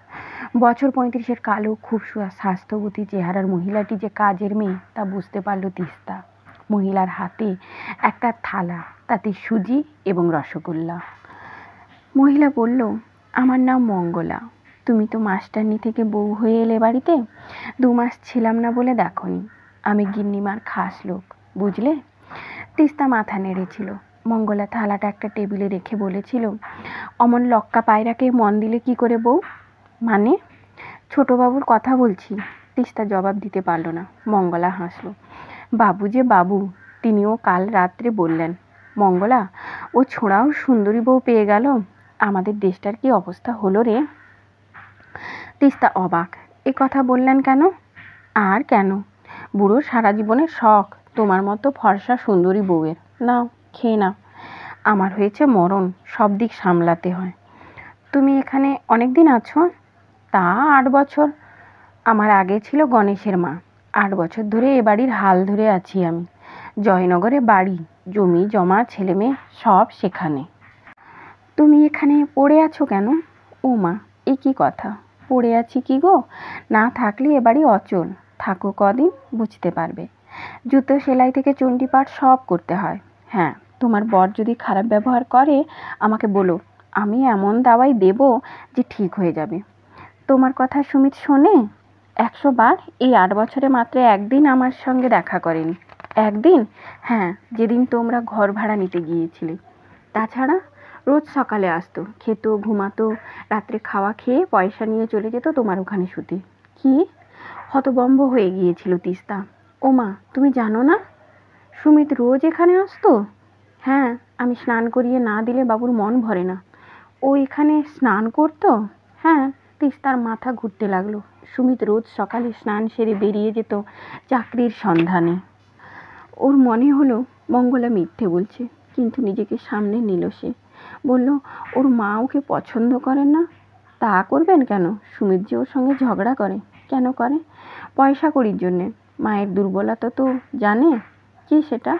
বছর 35-এর কালো, খুব স্বাস্থ্যবতী চেহারার মহিলাটি যে কাজের মেয়ে তা বুঝতে পারল তিস্তা। মহিলার হাতে একটা থালা, তাতে সুজি এবং রসগোল্লা। মহিলা বলল, আমার নাম মঙ্গলা। তুমি তো মাস্টারনি থেকে বউ হয়ে এলে বাড়িতে। 2 মাস ছিলাম না বলে দেখনি। আমি গিন্নিমার খাস লোক, বুঝলে? তিস্তা মাথা নেড়েছিল। মঙ্গলা থালাটা একটা টেবিলে রেখে বলেছিল, অমন লক্কা পায়রাকে মন দিলে কি করে বউ? মানে? ছোটবাবুর কথা বলছি। তিস্তা জবাব দিতে পারল না। মঙ্গলা হাসল। বাবু যে বাবু, তিনিও কাল রাত্রে বললেন, মঙ্গলা, ও ছোঁড়াও সুন্দরী বউ পেয়ে গেল। আমাদের দেশটার কি অবস্থা হলো রে? তিস্তা অবাক। এ কথা বললেন কেন? আর কেন, বুড়োর সারা জীবনের শখ তোমার মতো ফর্সা সুন্দরী বউয়ের। নাও, খেয়ে নাও। আমার হয়েছে মরণ, সব দিক সামলাতে হয়। তুমি এখানে অনেক দিন আছো? তা 8 বছর। আমার আগে ছিল গণেশের মা। 8 বছর ধরে এ বাড়ির হাল ধরে আছি আমি। জয়নগরে বাড়ি, জমি জমা, ছেলে মেয়ে সব সেখানে। তুমি এখানে পড়ে আছো কেন? ও মা, এ কি কথা? পড়ে আছি কি গো? না থাকলে এ বাড়ি অচল। থাকো কদিন, বুঝতে পারবে। জুতো সেলাই থেকে চণ্ডীপাঠ সব করতে হয়। হ্যাঁ, তোমার বর যদি খারাপ ব্যবহার করে আমাকে বলো, আমি এমন দাওয়াই দেব যে ঠিক হয়ে যাবে। তোমার কথা সুমিত শোনে 100 বার। এই 8 বছরে মাত্র একদিন আমার সঙ্গে দেখা করেনি। একদিন? হ্যাঁ, যেদিন তোমরা ঘর ভাড়া নিতে গিয়েছিলে। তাছাড়া রোজ সকালে আসতো, খেত, ঘুমাতো, রাত্রে খাওয়া খেয়ে পয়সা নিয়ে চলে যেত তোমার ওখানে শুতে। কি? হতবম্ব হয়ে গিয়েছিল তিস্তা। ও মা, তুমি জানো না? সুমিত রোজ এখানে আসতো? হ্যাঁ, আমি স্নান করিয়ে না দিলে বাবুর মন ভরে না। ও এখানে স্নান করতো? হ্যাঁ। তিস্তার মাথা ঘুরতে লাগলো। সুমিত রোজ সকালে স্নান সেরে বেরিয়ে যেত চাকরির সন্ধানে। ওর মনে হলো মঙ্গলা মিথ্যে বলছে, কিন্তু নিজেকে সামনে নিল সে। বলল, ওর মা ওকে পছন্দ করেন না। তা করবেন কেন? সুমিত যে ওর সঙ্গে ঝগড়া করে। কেন করে? পয়সা কড়ির জন্যে। মায়ের দুর্বলতা তো জানে। কি সেটা?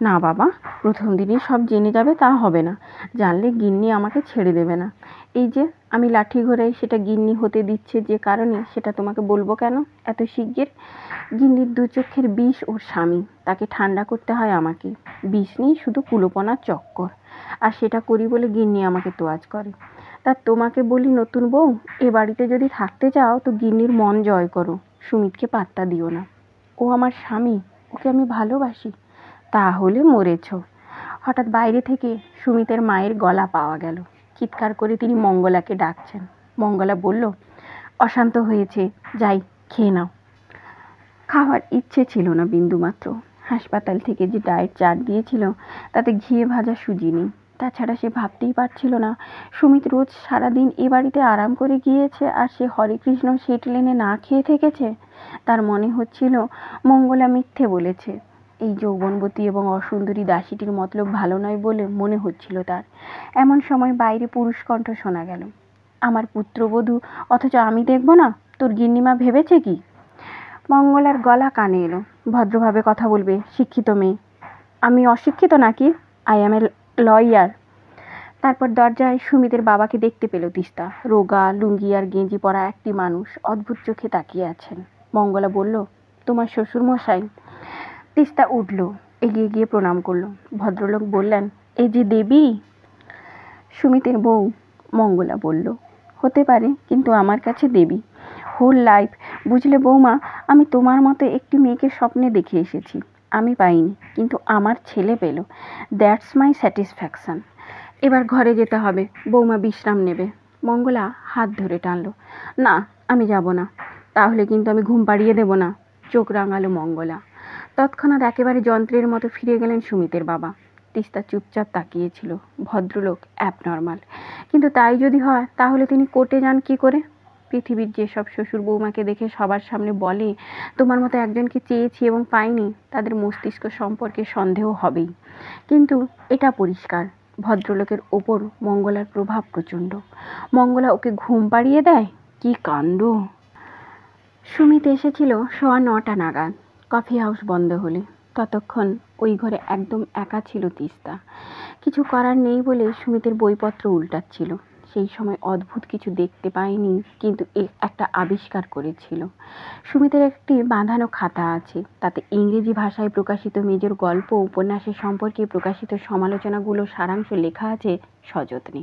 না বাবা, প্রথম দিনই সব জেনে যাবে তা হবে না। জানলে গিন্নি আমাকে ছেড়ে দেবে না। এই যে আমি লাঠি ঘোরাই, সেটা গিন্নি হতে দিচ্ছে যে কারণে, সেটা তোমাকে বলবো কেন এত শিগগির? গিন্নির 2 চোখের বিষ ওর স্বামী, তাকে ঠান্ডা করতে হয় আমাকে। বিষ নেই, শুধু কুলোপনার চক্কর। আর সেটা করি বলে গিন্নি আমাকে তোয়াজ করে। তা তোমাকে বলি নতুন বউ, এ বাড়িতে যদি থাকতে চাও তো গিন্নির মন জয় করো। সুমিতকে পাত্তা দিও না। ও আমার স্বামী, ওকে আমি ভালোবাসি। তাহলে মরেছ। হঠাৎ বাইরে থেকে সুমিতের মায়ের গলা পাওয়া গেল। চিৎকার করে তিনি মঙ্গলাকে ডাকছেন। মঙ্গলা বলল, অশান্ত হয়েছে, যাই খেয়ে নাও। খাওয়ার ইচ্ছে ছিল না বিন্দুমাত্র। হাসপাতাল থেকে যে ডায়েট চার্ট দিয়েছিল তাতে ঘিয়ে ভাজা সুজি নেই। তাছাড়া সে ভাবতেই পারছিল না সুমিত রোজ সারাদিন এ বাড়িতে আরাম করে গিয়েছে আর সে হরেকৃষ্ণ সেট লেনে না খেয়ে থেকেছে। তার মনে হচ্ছিল মঙ্গলা মিথ্যে বলেছে। এই যৌবনবতী এবং অসুন্দরী দাসীটির মতলব ভালো নয় বলে মনে হচ্ছিল তার। এমন সময় বাইরে পুরুষ কণ্ঠ শোনা গেল। আমার পুত্রবধূ, অথচ আমি দেখব না? তোর গিন্নিমা ভেবেছে কি? মঙ্গলার গলা কানে এলো। ভদ্রভাবে কথা বলবে, শিক্ষিত মেয়ে। আমি অশিক্ষিত নাকি? I am a lawyer. তারপর দরজায় সুমিতের বাবাকে দেখতে পেল তিস্তা। রোগা লুঙ্গি আর গেঞ্জি পরা একটি মানুষ অদ্ভুত চোখে তাকিয়ে আছেন। মঙ্গলা বলল, তোমার শ্বশুর মশাই। তিস্তা উঠল, এগিয়ে গিয়ে প্রণাম করল। ভদ্রলোক বললেন, এই যে দেবী। সুমিতের বউ। মঙ্গলা বলল, হতে পারে, কিন্তু আমার কাছে দেবী। হোল লাইফ, বুঝলে বৌমা, আমি তোমার মতো একটি মেয়েকে স্বপ্নে দেখে এসেছি। আমি পাইনি, কিন্তু আমার ছেলে পেল। That's my satisfaction. এবার ঘরে যেতে হবে, বৌমা বিশ্রাম নেবে। মঙ্গলা হাত ধরে টানল। না, আমি যাব না। তাহলে কিন্তু আমি ঘুম পাড়িয়ে দেব না। চোখ রাঙালো মঙ্গলা। তৎক্ষণাৎ একেবারে যন্ত্রের মতো ফিরে গেলেন সুমিতের বাবা। তিস্তা চুপচাপ তাকিয়েছিল। ভদ্রলোক অ্যাবনর্মাল, কিন্তু তাই যদি হয় তাহলে তিনি কোর্টে যান কি করে? পৃথিবীর যেসব শ্বশুর বৌমাকে দেখে সবার সামনে বলে তোমার মতো একজনকে চেয়েছি এবং পাইনি, তাদের মস্তিষ্ক সম্পর্কে সন্দেহ হবেই। কিন্তু এটা পরিষ্কার, ভদ্রলোকের ওপর মঙ্গলার প্রভাব প্রচণ্ড। মঙ্গলা ওকে ঘুম পাড়িয়ে দেয়? কি কাণ্ড! সুমিত এসেছিল 9:15 নাগাদ। কফি হাউস বন্ধ হলে। ততক্ষণ ওই ঘরে একদম একা ছিল তিস্তা। কিছু করার নেই বলে সুমিতের বইপত্র উল্টাচ্ছিল। সেই সময় অদ্ভুত কিছু দেখতে পায়নি, কিন্তু একটা আবিষ্কার করেছিল। সুমিতের একটি বাঁধানো খাতা আছে, তাতে ইংরেজি ভাষায় প্রকাশিত মেজর গল্প উপন্যাসের সম্পর্কে প্রকাশিত সমালোচনাগুলো সারাংশ লেখা আছে সযত্নে।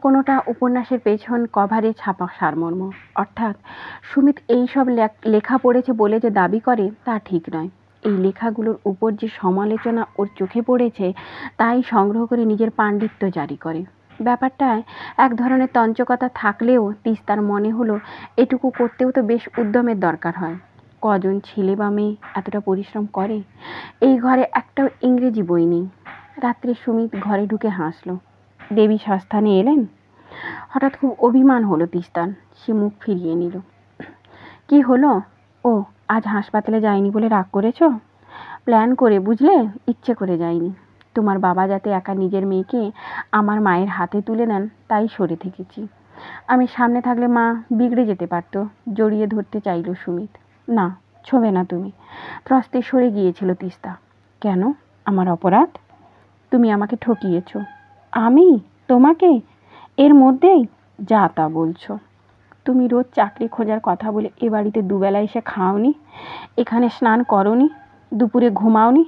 কোনোটা উপন্যাসের পেছন কভারে ছাপা সারমর্ম। অর্থাৎ সুমিত এইসব লেখা পড়েছে বলে যে দাবি করে তা ঠিক নয়। এই লেখাগুলোর উপর যে সমালোচনা ওর চোখে পড়েছে তাই সংগ্রহ করে নিজের পাণ্ডিত্য জারি করে। ব্যাপারটায় এক ধরনের তঞ্চকতা থাকলেও তিস্তার মনে হলো এটুকু করতেও তো বেশ উদ্যমের দরকার হয়। কজন ছেলে বা মেয়ে এতটা পরিশ্রম করে? এই ঘরে একটাও ইংরেজি বই নেই। রাত্রে সুমিত ঘরে ঢুকে হাসল। দেবী সস্থানে এলেন? হঠাৎ খুব অভিমান হলো তিস্তার। সে মুখ ফিরিয়ে নিল। কি হলো? ও, আজ হাসপাতালে যায়নি বলে রাগ করেছ? প্ল্যান করে, বুঝলে, ইচ্ছে করে যায়নি। তোমার বাবা যাতে একা নিজের মেয়েকে আমার মায়ের হাতে তুলে দেন তাই সরে থেকেছি। আমি সামনে থাকলে মা বিগড়ে যেতে পারত। জড়িয়ে ধরতে চাইল সুমিত। না, ছোঁবে না তুমি। ত্রস্তে সরে গিয়েছিল তিস্তা। কেন? আমার অপরাধ? তুমি আমাকে ঠকিয়েছ। আমি? তোমাকে? এর মধ্যেই? যা তা বলছো। তুমি রোজ চাকরি খোঁজার কথা বলে এ বাড়িতে দুবেলা এসে খাওনি, এখানে স্নান করনি, দুপুরে ঘুমাওনি,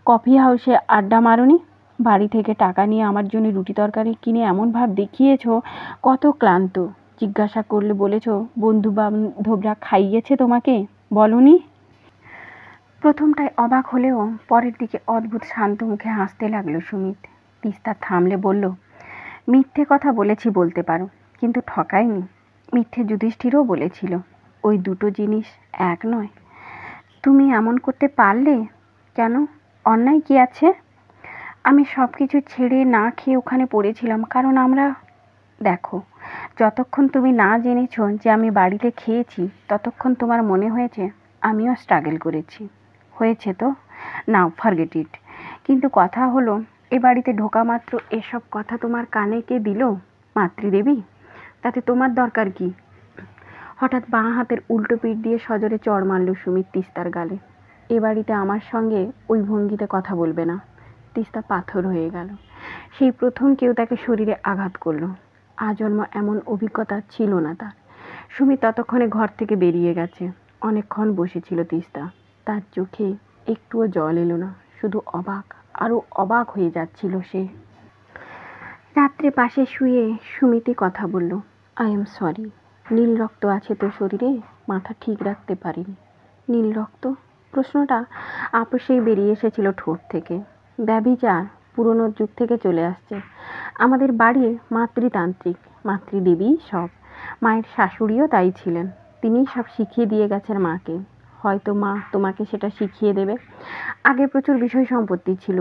কফি হাউসে আড্ডা মারোনি, বাড়ি থেকে টাকা নিয়ে আমার জন্য রুটি তরকারি কিনে এমন ভাব দেখিয়েছ কত ক্লান্ত। জিজ্ঞাসা করলে বলেছ বন্ধু বান্ধবরা খাইয়েছে তোমাকে, বলনি? প্রথমটায় অবাক হলেও পরের দিকে অদ্ভুত শান্ত মুখে হাসতে লাগলো সুমিত। তিস্তা থামলে বলল, মিথ্যে কথা বলেছি বলতে পারো, কিন্তু ঠকাইনি। মিথ্যে যুধিষ্ঠিরও বলেছিল। ওই দুটো জিনিস এক নয়। তুমি এমন করতে পারলে কেন? অন্যায় কি আছে? আমি সব কিছু ছেড়ে না খেয়ে ওখানে পড়েছিলাম, কারণ আমরা, দেখো, যতক্ষণ তুমি না জেনেছ যে আমি বাড়িতে খেয়েছি ততক্ষণ তোমার মনে হয়েছে আমিও স্ট্রাগল করেছি। হয়েছে তো, নাও ফরগেট ইট। কিন্তু কথা হলো, এ বাড়িতে ঢোকা মাত্র এসব কথা তোমার কানে কে দিল? মাতৃদেবী। তাতে তোমার দরকার কি? হঠাৎ বাঁ হাতের উল্টো পিঠ দিয়ে সজোরে চড় মারল সুমিত তিস্তার গালে। এ বাড়িতে আমার সঙ্গে ওই ভঙ্গিতে কথা বলবে না। তিস্তা পাথর হয়ে গেল। সেই প্রথম কেউ তাকে শরীরে আঘাত করলো। আজন্ম এমন অভিজ্ঞতা ছিল না তার। সুমিত ততক্ষণে ঘর থেকে বেরিয়ে গেছে। অনেকক্ষণ বসেছিল তিস্তা। তার চোখে একটুও জল এলো না, শুধু অবাক, আরো অবাক হয়ে যাচ্ছিল সে। রাত্রে পাশে শুয়ে সুমিতই কথা বলল, আই এম সরি। নীল রক্ত আছে তো শরীরে, মাথা ঠিক রাখতে পারিনি। নীল রক্ত? প্রশ্নটা আপোষেই বেরিয়ে এসেছিল ঠোঁট থেকে। ব্যভিচার পুরনো যুগ থেকে চলে আসছে। আমাদের বাড়ির মাতৃতান্ত্রিক, মাতৃদেবী সব। মায়ের শাশুড়িও তাই ছিলেন। তিনিই সব শিখিয়ে দিয়ে গেছেন মাকে। হয়তো মা তোমাকে সেটা শিখিয়ে দেবে। আগে প্রচুর বিষয় সম্পত্তি ছিল,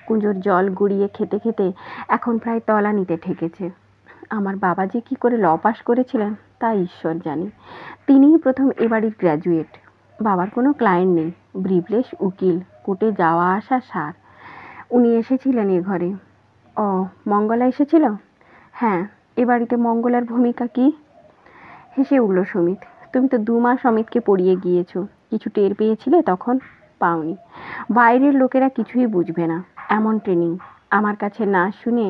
কুঁজোর জল গুড়িয়ে খেতে খেতে এখন প্রায় তলানিতে ঠেকেছে। আমার বাবা যে কী করে ল পাস করেছিলেন তা ঈশ্বর জানে। তিনিই প্রথম এ বাড়ির গ্র্যাজুয়েট। বাবার কোনো ক্লায়েন্ট নেই, ব্রিভলেস উকিল, কোর্টে যাওয়া আসা সার। উনি এসেছিলেন এ ঘরে। ও, মঙ্গলা এসেছিল? হ্যাঁ। এ বাড়িতে মঙ্গলার ভূমিকা কী? হেসে উঠল সুমিত। তুমি তো 2 মাস অমিতকে পড়িয়ে গিয়েছো। কিছু টের পেয়েছিলে তখন? পাওনি। বাইরের লোকেরা কিছুই বুঝবে না এমন ট্রেনিং। আমার কাছে না শুনে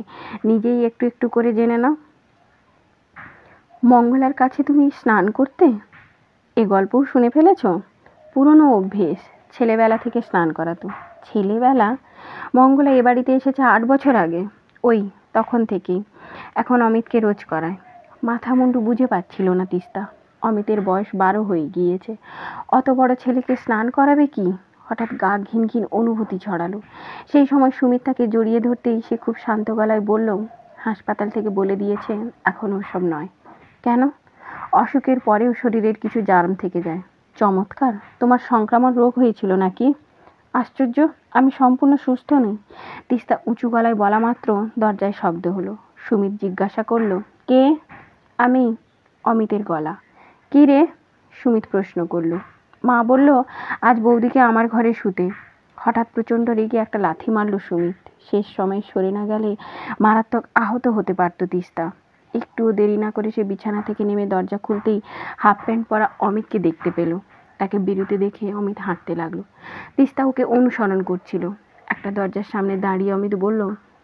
নিজেই একটু একটু করে জেনে নাও। মঙ্গলার কাছে তুমি স্নান করতে? এ গল্পও শুনে ফেলেছ? পুরনো অভ্যেস, ছেলেবেলা থেকে স্নান করাতো। ছেলেবেলা? মঙ্গলা এ বাড়িতে এসেছে 8 বছর আগে। ওই তখন থেকেই। এখন অমিতকে রোজ করায়। মাথা মুন্ডু বুঝে পাচ্ছিল না তিস্তা। অমিতের বয়স 12 হয়ে গিয়েছে। অত বড় ছেলেকে স্নান করাবে কি? হঠাৎ গা ঘিন ঘিন অনুভূতি ছড়ালো। সেই সময় সুমিত তাকে জড়িয়ে ধরতেই সে খুব শান্ত গলায় বলল, হাসপাতাল থেকে বলে দিয়েছে এখন ওসব নয়। কেন? অসুখের পরেও শরীরের কিছু জার্ম থেকে যায়। চমৎকার। তোমার সংক্রামক রোগ হয়েছিল নাকি? আশ্চর্য, আমি সম্পূর্ণ সুস্থ নই। তিস্তা উঁচু গলায় বলা মাত্র দরজায় শব্দ হলো। সুমিত জিজ্ঞাসা করল, কে? আমি। অমিতের গলা। কি রে? সুমিত প্রশ্ন করল। মা বলল আজ বৌদিকে আমার ঘরে শুতে। হঠাৎ প্রচণ্ড রেগে একটা লাথি মারল সুমিত। শেষ সময় সরে না গেলে মারাত্মক আহত হতে পারত তিস্তা। একটুও দেরি না করে সে বিছানা থেকে নেমে দরজা খুলতেই হাফ প্যান্ট পরা অমিতকে দেখতে পেল। তাকে বেরোতে দেখে অমিত হাঁটতে লাগলো। তিস্তা ওকে অনুসরণ করছিল। একটা দরজার সামনে দাঁড়িয়ে অমিত বলল,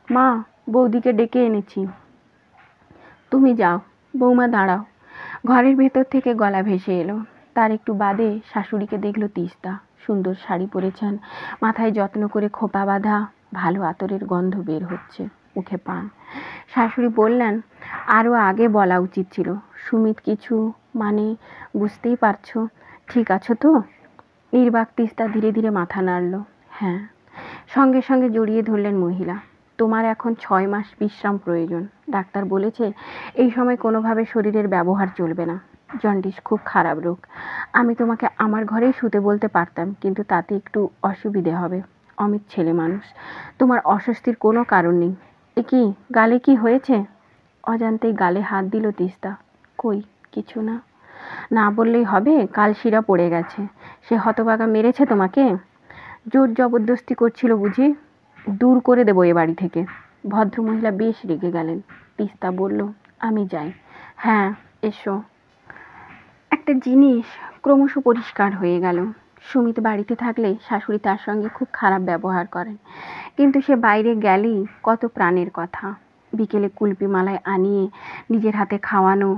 মা, বৌদিকে ডেকে এনেছি। তুমি যাও। বৌমা দাঁড়াও। ঘরের ভেতর থেকে গলা ভেসে এলো। তার একটু বাদে শাশুড়িকে দেখল তিস্তা। সুন্দর শাড়ি পরেছেন, মাথায় যত্ন করে খোপা বাঁধা, ভালো আতরের গন্ধ বের হচ্ছে, মুখে পান। শাশুড়ি বললেন, আরও আগে বলা উচিত ছিল। সুমিত কিছু মানে বুঝতেই পারছো। ঠিক আছো তো? নির্বাক তিস্তা ধীরে ধীরে মাথা নাড়ল। হ্যাঁ। সঙ্গে সঙ্গে জড়িয়ে ধরলেন মহিলা। তোমার এখন 6 মাস বিশ্রাম প্রয়োজন। ডাক্তার বলেছে এই সময় কোনোভাবে শরীরের ব্যবহার চলবে না। জন্ডিস খুব খারাপ রোগ। আমি তোমাকে আমার ঘরেই শুতে বলতে পারতাম, কিন্তু তাতে একটু অসুবিধে হবে। অমিত ছেলে মানুষ। তোমার অস্বস্তির কোনো কারণ নেই। এ কি, গালে কি হয়েছে? অজান্তেই গালে হাত দিল তিস্তা। কই, কিছু না। না বললেই হবে? কালশিরা পড়ে গেছে। সে হতভাগা মেরেছে তোমাকে? জোর জবরদস্তি করছিল বুঝি? দূর করে দেবো এ বাড়ি থেকে। ভদ্রমহিলা বেশ রেগে গেলেন। তিস্তা বলল, আমি যাই। হ্যাঁ, এসো। একটা জিনিস ক্রমশ পরিষ্কার হয়ে গেল। সুমিত বাড়িতে থাকলে শাশুড়ি তার সঙ্গে খুব খারাপ ব্যবহার করেন, কিন্তু সে বাইরে গেলেই কত প্রাণের কথা। বিকেলে কুলপি মালায় আনিয়ে নিজের হাতে খাওয়ানো।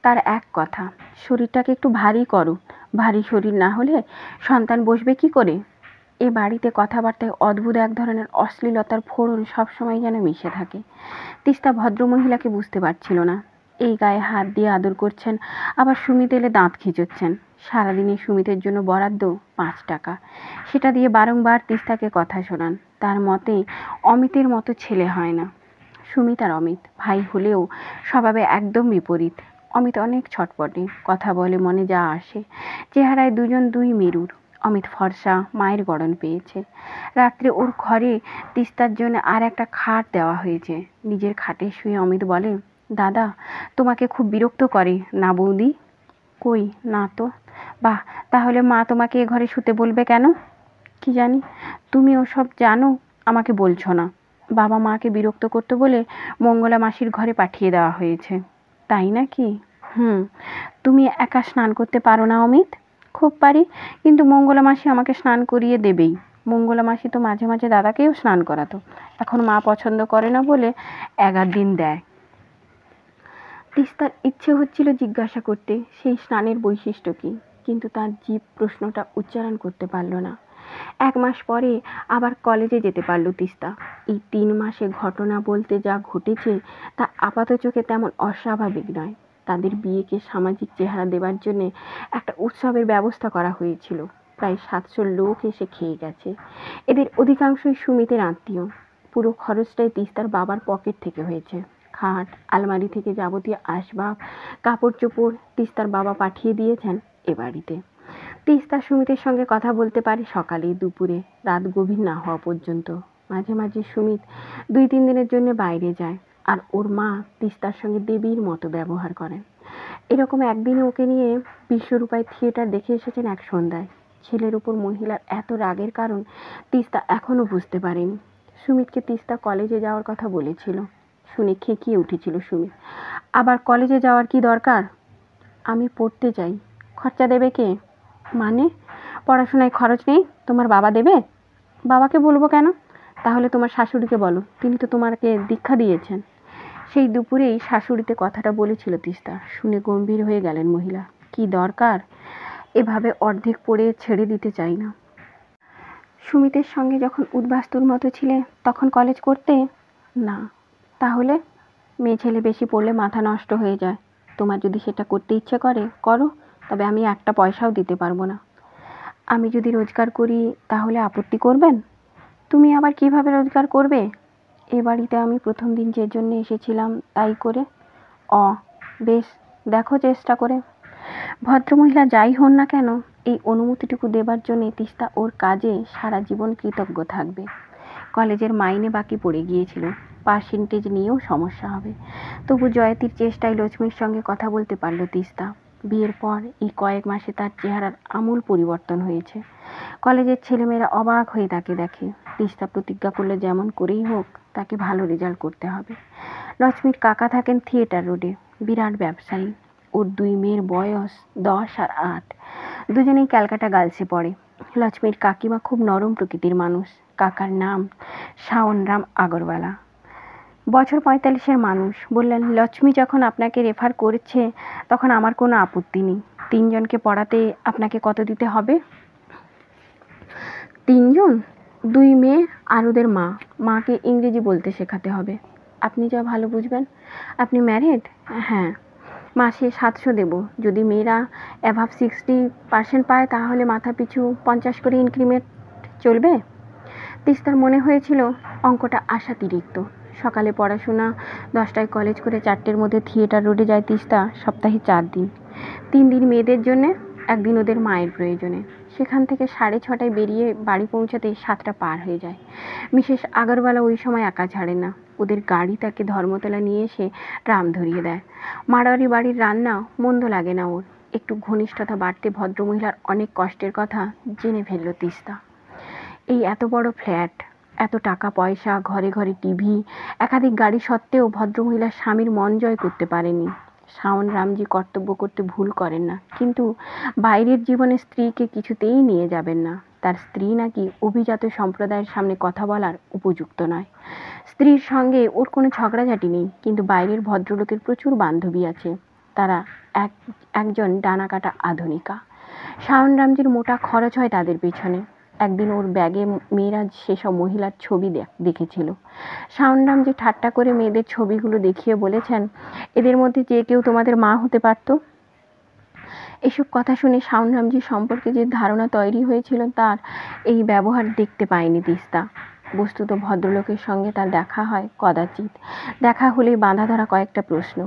তার এক কথা, শরীরটাকে একটু ভারী করো। ভারী শরীর না হলে সন্তান বসবে কি করে? এ বাড়িতে কথাবার্তায় অদ্ভুত এক ধরনের অশ্লীলতার ফোড়ন সবসময় যেন মিশে থাকে। তিস্তা ভদ্রমহিলাকে বুঝতে পারছিল না। এই গায়ে হাত দিয়ে আদর করছেন, আবার সুমিত এলে দাঁত খিঁচোচ্ছেন। সারাদিনে সুমিতের জন্য বরাদ্দ 5 টাকা। সেটা দিয়ে বারংবার তিস্তাকে কথা শোনান। তার মতে অমিতের মতো ছেলে হয় না। সুমিত আর অমিত ভাই হলেও স্বভাবে একদম বিপরীত। অমিত অনেক ছটপটে, কথা বলে মনে যা আসে। চেহারায় দুজন দুই মেরুর। অমিত ফর্সা, মায়ের গড়ন পেয়েছে। রাত্রে ওর ঘরে তিস্তার জন্য আর একটা খাট দেওয়া হয়েছে। নিজের খাটে শুয়ে অমিত বলে, দাদা তোমাকে খুব বিরক্ত করে না বৌদি? কই না তো। বাহ, তাহলে মা তোমাকে এ ঘরে শুতে বলবে কেন? কি জানি। তুমি ওসব জানো, আমাকে বলছো না। বাবা মাকে বিরক্ত করতে বলে মঙ্গলা মাসির ঘরে পাঠিয়ে দেওয়া হয়েছে। তাই নাকি? তুমি একা স্নান করতে পারো না অমিত? খুব পারি, কিন্তু মঙ্গলা মাসি আমাকে স্নান করিয়ে দেবেই। মঙ্গলা মাসি তো মাঝে মাঝে দাদাকেও স্নান করাতো। এখন মা পছন্দ করে না বলে 11 দিন দেয়। তিস্তার ইচ্ছে হচ্ছিল জিজ্ঞাসা করতে সেই স্নানের বৈশিষ্ট্য কী, কিন্তু তার জিভ প্রশ্নটা উচ্চারণ করতে পারল না। 1 মাস পরে আবার কলেজে যেতে পারল তিস্তা। এই 3 মাসে ঘটনা বলতে যা ঘটেছে তা আপাত চোখে তেমন অস্বাভাবিক নয়। তাদের বিয়েকে সামাজিক চেহারা দেবার জন্যে একটা উৎসবের ব্যবস্থা করা হয়েছিল। প্রায় 700 লোক এসে খেয়ে গেছে। এদের অধিকাংশই সুমিতের আত্মীয়। পুরো খরচটাই তিস্তার বাবার পকেট থেকে হয়েছে। খাট, আলমারি থেকে যাবতীয় আসবাব, কাপড় চোপড় তিস্তার বাবা পাঠিয়ে দিয়েছেন এ বাড়িতে। তিস্তা সুমিতের সঙ্গে কথা বলতে পারে সকালে, দুপুরে, রাত গভীর না হওয়া পর্যন্ত। মাঝে মাঝে সুমিত 2-3 দিনের জন্য বাইরে যায়, আর ওর মা তিস্তার সঙ্গে দেবীর মতো ব্যবহার করেন। এরকম একদিনে ওকে নিয়ে বিশ্বরূপায় থিয়েটার দেখে এসেছেন এক সন্ধ্যায়। ছেলের উপর মহিলার এত রাগের কারণ তিস্তা এখনো বুঝতে পারেনি। সুমিতকে তিস্তা কলেজে যাওয়ার কথা বলেছিল, শুনে খেকিয়ে উঠেছিল সুমিত। আবার কলেজে যাওয়ার কি দরকার? আমি পড়তে চাই। খরচা দেবে কে? মানে পড়াশোনায় খরচ নেই, তোমার বাবা দেবে? বাবাকে বলবো কেন? তাহলে তোমার শাশুড়িকে বলো, তিনি তো তোমাকে দীক্ষা দিয়েছেন। সেই দুপুরেই শাশুড়িতে কথাটা বলেছিল তিস্তা। শুনে গম্ভীর হয়ে গেলেন মহিলা। কি দরকার? এভাবে অর্ধেক পড়ে ছেড়ে দিতে চাই না। সুমিতের সঙ্গে যখন উদ্বাস্তুর মতো ছিলে তখন কলেজ করতে? না। তাহলে? মেয়ে ছেলে বেশি পড়লে মাথা নষ্ট হয়ে যায়। তোমার যদি সেটা করতে ইচ্ছে করে করো, তবে আমি একটা পয়সাও দিতে পারবো না। আমি যদি রোজগার করি তাহলে আপত্তি করবেন? তুমি আবার কিভাবে রোজগার করবে? এ বাড়িতে আমি প্রথম দিন যে জন্য এসেছিলাম তাই করে। বেশ, দেখো চেষ্টা করে। ভদ্রমহিলা যাই হন না কেন, এই অনুমতিটুকু দেবার জন্যে তিস্তা ওর কাজে সারা জীবন কৃতজ্ঞ থাকবে। কলেজের মাইনে বাকি পড়ে গিয়েছিল, পার্সেন্টেজ নিয়েও সমস্যা হবে। তবু জয়তীর চেষ্টায় লক্ষ্মীর সঙ্গে কথা বলতে পারল তিস্তা। বিয়ের পর এই কয়েক মাসে তার চেহারার আমূল পরিবর্তন হয়েছে। কলেজের ছেলেমেয়েরা অবাক হয়ে তাকে দেখে। তিস্তা প্রতিজ্ঞা করলে যেমন করেই হোক তাকে ভালো রেজাল্ট করতে হবে। লক্ষ্মীর কাকা থাকেন থিয়েটার রোডে, বিরাট ব্যবসায়ী। ওর 2 মেয়ের বয়স 10 আর 8। দুজনেই ক্যালকাটা গার্লসে পড়ে। লক্ষ্মীর কাকিমা খুব নরম প্রকৃতির মানুষ। কাকার নাম শাওনরাম আগরওয়ালা। বছর 45-এর মানুষ। বললেন, লক্ষ্মী যখন আপনাকে রেফার করছে তখন আমার কোনো আপত্তি নেই। 3 জনকে পড়াতে আপনাকে কত দিতে হবে? 3 জন? 2 মেয়ে আর ওদের মা। মাকে ইংরেজি বলতে শেখাতে হবে। আপনি যা ভালো বুঝবেন। আপনি ম্যারিড? হ্যাঁ। মাসে 700 দেব। যদি মেয়েরা অ্যাভাব 60% পায় তাহলে মাথা পিছু 50 করে ইনক্রিমেন্ট চলবে? তিস্তার মনে হয়েছিল অঙ্কটা আশাতিরিক্ত। সকালে পড়াশোনা, 10টায় কলেজ করে 4টের মধ্যে থিয়েটার রোডে যায় তিস্তা সপ্তাহে 4 দিন। 3 দিন মেয়েদের জন্যে, 1 দিন ওদের মায়ের প্রয়োজনে। সেখান থেকে 6:30টায় বেরিয়ে বাড়ি পৌঁছাতে 7টা পার হয়ে যায়। মিসেস আগরওয়ালা ওই সময় একা ছাড়েন না। ওদের গাড়ি তাকে ধর্মতলা নিয়ে এসে ট্রাম ধরিয়ে দেয়। মাড়োয়ারি বাড়ির রান্না মন্দ লাগে না ওর। একটু ঘনিষ্ঠতা বাড়তে ভদ্রমহিলার অনেক কষ্টের কথা জেনে ফেলল তিস্তা। এই এত বড় ফ্ল্যাট, এত টাকা পয়সা, ঘরে ঘরে টিভি, একাধিক গাড়ি সত্ত্বেও ভদ্রমহিলার স্বামীর মন জয় করতে পারেনি। শাওনরামজি কর্তব্য করতে ভুল করেন না, কিন্তু বাইরের জীবনে স্ত্রীকে কিছুতেই নিয়ে যাবেন না। তার স্ত্রী নাকি অভিজাত সম্প্রদায়ের সামনে কথা বলার উপযুক্ত নয়। স্ত্রীর সঙ্গে ওর কোনো ঝগড়াঝাটি নেই, কিন্তু বাইরের ভদ্রলোকের প্রচুর বান্ধবী আছে। তারা একজন ডানাকাটা আধুনিকা। শাওনরামজির মোটা খরচ হয় তাদের পেছনে। একদিন ওর ব্যাগে মেয়েরা সেসব মহিলার ছবি দেখেছিল। শাওনরামজি ঠাট্টা করে মেয়েদের ছবিগুলো দেখিয়ে বলেছেন, এদের মধ্যে যে কেউ তোমাদের মা হতে পারত। এসব কথা শুনে শাওনরামজি সম্পর্কে যে ধারণা তৈরি হয়েছিল তার এই ব্যবহার দেখতে পায়নি তিস্তা। বস্তুত ভদ্রলোকের সঙ্গে তার দেখা হয় কদাচিৎ। দেখা হলেই বাঁধা ধরা কয়েকটা প্রশ্ন।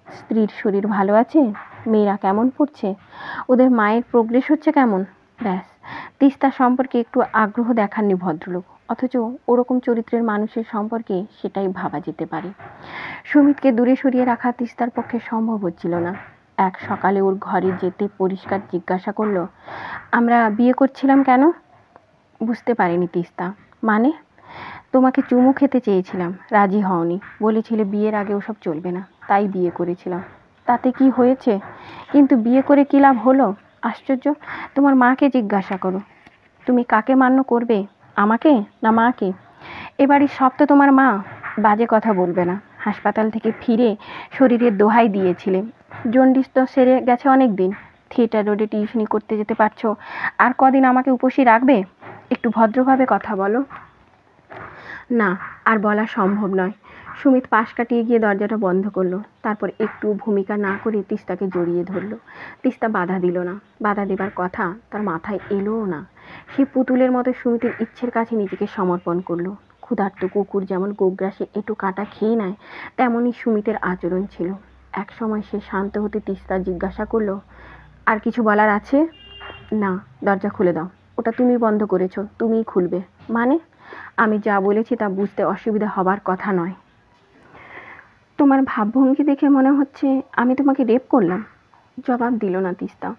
স্ত্রীর শরীর ভালো আছে? মেয়েরা কেমন পড়ছে? ওদের মায়ের প্রোগ্রেস হচ্ছে কেমন? ব্যাস। তিস্তা সম্পর্কে একটু আগ্রহ দেখাননি ভদ্রলোক, অথচ ওরকম চরিত্রের মানুষের সম্পর্কে সেটাই ভাবা যেতে পারে। সুমিতকে দূরে সরিয়ে রাখা তিস্তার পক্ষে সম্ভব হচ্ছিল না। এক সকালে ওর ঘরে যেতে পরিষ্কার জিজ্ঞাসা করল, আমরা বিয়ে করছিলাম কেন? বুঝতে পারেনি তিস্তা। মানে? তোমাকে চুমু খেতে চেয়েছিলাম, রাজি হওনি। বলেছিলে বিয়ের আগে ওসব চলবে না, তাই বিয়ে করেছিলাম। তাতে কি হয়েছে? কিন্তু বিয়ে করে কি লাভ হলো? আশ্চর্য! তোমার মাকে জিজ্ঞাসা করো। তুমি কাকে মান্য করবে, আমাকে না মাকে? এবাড়ির সব তো তোমার মা। বাজে কথা বলবে না। হাসপাতাল থেকে ফিরে শরীরের দোহাই দিয়েছিলে। জন্ডিস তো সেরে গেছে অনেক দিন। থিয়েটার রোডে টিউশনি করতে যেতে পারছো, আর কদিন আমাকে উপসী রাখবে? একটু ভদ্রভাবে কথা বলো। না, আর বলা সম্ভব নয়। সুমিত পাশ কাটিয়ে গিয়ে দরজাটা বন্ধ করলো। তারপর একটু ভূমিকা না করে তিস্তাকে জড়িয়ে ধরল। তিস্তা বাধা দিল না। বাধা দেবার কথা তার মাথায় এলোও না। সে পুতুলের মতো সুমিতের ইচ্ছের কাছে নিজেকে সমর্পণ করলো। ক্ষুধার্ত কুকুর যেমন গোগ্রাসে এঁটো কাঁটা খেয়ে নেয়, তেমনই সুমিতের আচরণ ছিল। এক সময় সে শান্ত হতে তিস্তা জিজ্ঞাসা করলো, আর কিছু বলার আছে? না। দরজা খুলে দাও। ওটা তুমি বন্ধ করেছো, তুমিই খুলবে। মানে? আমি যা বলেছি তা বুঝতে অসুবিধা হবার কথা নয়। তোমার ভাবভঙ্গি দেখে মনে হচ্ছে আমি তোমাকে রেপ করলাম। জবাব দিল না তিস্তা।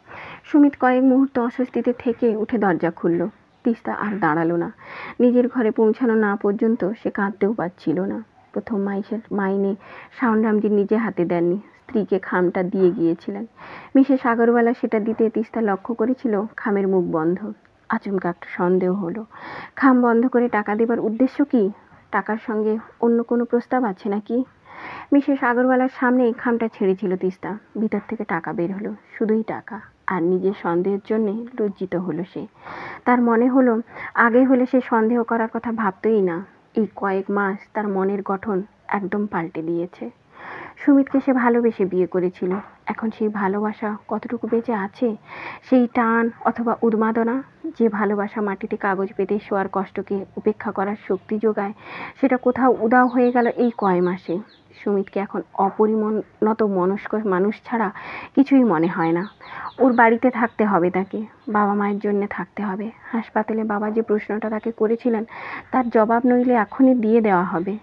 সুমিত কয়েক মুহূর্ত অস্বস্তিতে থেকে উঠে দরজা খুলল। তিস্তা আর দাঁড়ালো না। নিজের ঘরে পৌঁছানো না পর্যন্ত সে কাঁদতেও পারছিল না। প্রথম মাইনে শাওনরামজি নিজে হাতে দেননি, স্ত্রীকে খামটা দিয়ে গিয়েছিলেন। মিসেস আগরওয়ালা সেটা দিতে তিস্তা লক্ষ্য করেছিল খামের মুখ বন্ধ। আচমকা একটা সন্দেহ হলো। খাম বন্ধ করে টাকা দেবার উদ্দেশ্য কি? টাকার সঙ্গে অন্য কোনো প্রস্তাব আছে নাকি? মিসেস আগরওয়ালার সামনেই খামটা ছেড়েছিল তিস্তা। ভিতর থেকে টাকা বের হলো, শুধুই টাকা। আর নিজের সন্দেহের জন্যে লজ্জিত হলো সে। তার মনে হলো আগে হলে সে সন্দেহ করার কথা ভাবতই না। এই কয়েক মাস তার মনের গঠন একদম পাল্টে দিয়েছে। সুমিতকে সে ভালোবেসে বিয়ে করেছিল। এখন সেই ভালোবাসা কতটুকু বেঁচে আছে? সেই টান অথবা উন্মাদনা যে ভালোবাসা মাটিতে কাগজ পেতে শোয়ার কষ্টকে উপেক্ষা করার শক্তি যোগায়, সেটা কোথাও উধাও হয়ে গেল এই কয় মাসে। সুমিতকে এখন অপরিণত মনস্ক মানুষ ছাড়া কিছুই মনে হয় না। ওর বাড়িতে থাকতে হবে তাকে, বাবা মায়ের জন্য থাকতে হবে। হাসপাতালে বাবা যে প্রশ্নটা তাকে করেছিলেন তার জবাব নইলে এখনই দিয়ে দেওয়া হবে।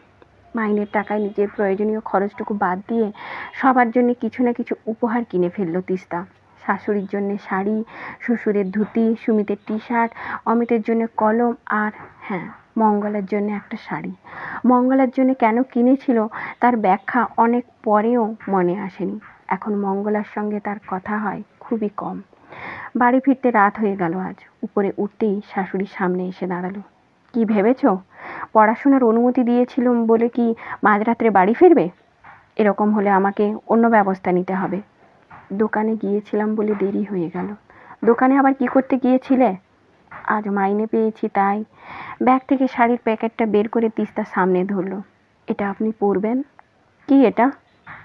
মাইনের টাকায় নিজের প্রয়োজনীয় খরচটুকু বাদ দিয়ে সবার জন্য কিছু না কিছু উপহার কিনে ফেলল তিস্তা। শাশুড়ির জন্য শাড়ি, শ্বশুরের ধুতি, সুমিতের টি শার্ট, অমিতের জন্য কলম, আর হ্যাঁ, মঙ্গলার জন্য একটা শাড়ি। মঙ্গলার জন্য কেন কিনেছিল তার ব্যাখ্যা অনেক পরেও মনে আসেনি। এখন মঙ্গলার সঙ্গে তার কথা হয় খুবই কম। বাড়ি ফিরতে রাত হয়ে গেল আজ। উপরে উঠতেই শাশুড়ির সামনে এসে দাঁড়ালো। কি ভেবেছ? পড়াশোনার অনুমতি দিয়েছিলাম বলে কি মাঝরাত্রে বাড়ি ফিরবে? এরকম হলে আমাকে অন্য ব্যবস্থা নিতে হবে। দোকানে গিয়েছিলাম বলে দেরি হয়ে গেল। দোকানে আবার কি করতে গিয়েছিলে? আজ মাইনে পেয়েছি তাই। ব্যাগ থেকে শাড়ির প্যাকেটটা বের করে তিস্তার সামনে ধরল। এটা আপনি পরবেন। কি এটা?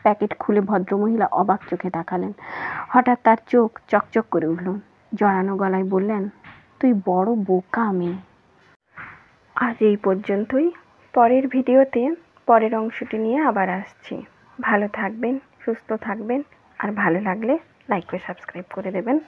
প্যাকেট খুলে ভদ্রমহিলা অবাক চোখে তাকালেন। হঠাৎ তার চোখ চকচক করে উঠল। জড়ানো গলায় বললেন, তুই বড় বোকা মেয়ে। আজ এই পর্যন্তই। পরের ভিডিওতে পরের অংশটি নিয়ে আবার আসছি। ভালো থাকবেন, সুস্থ থাকবেন, আর ভালো লাগলে লাইক ও সাবস্ক্রাইব করে দেবেন।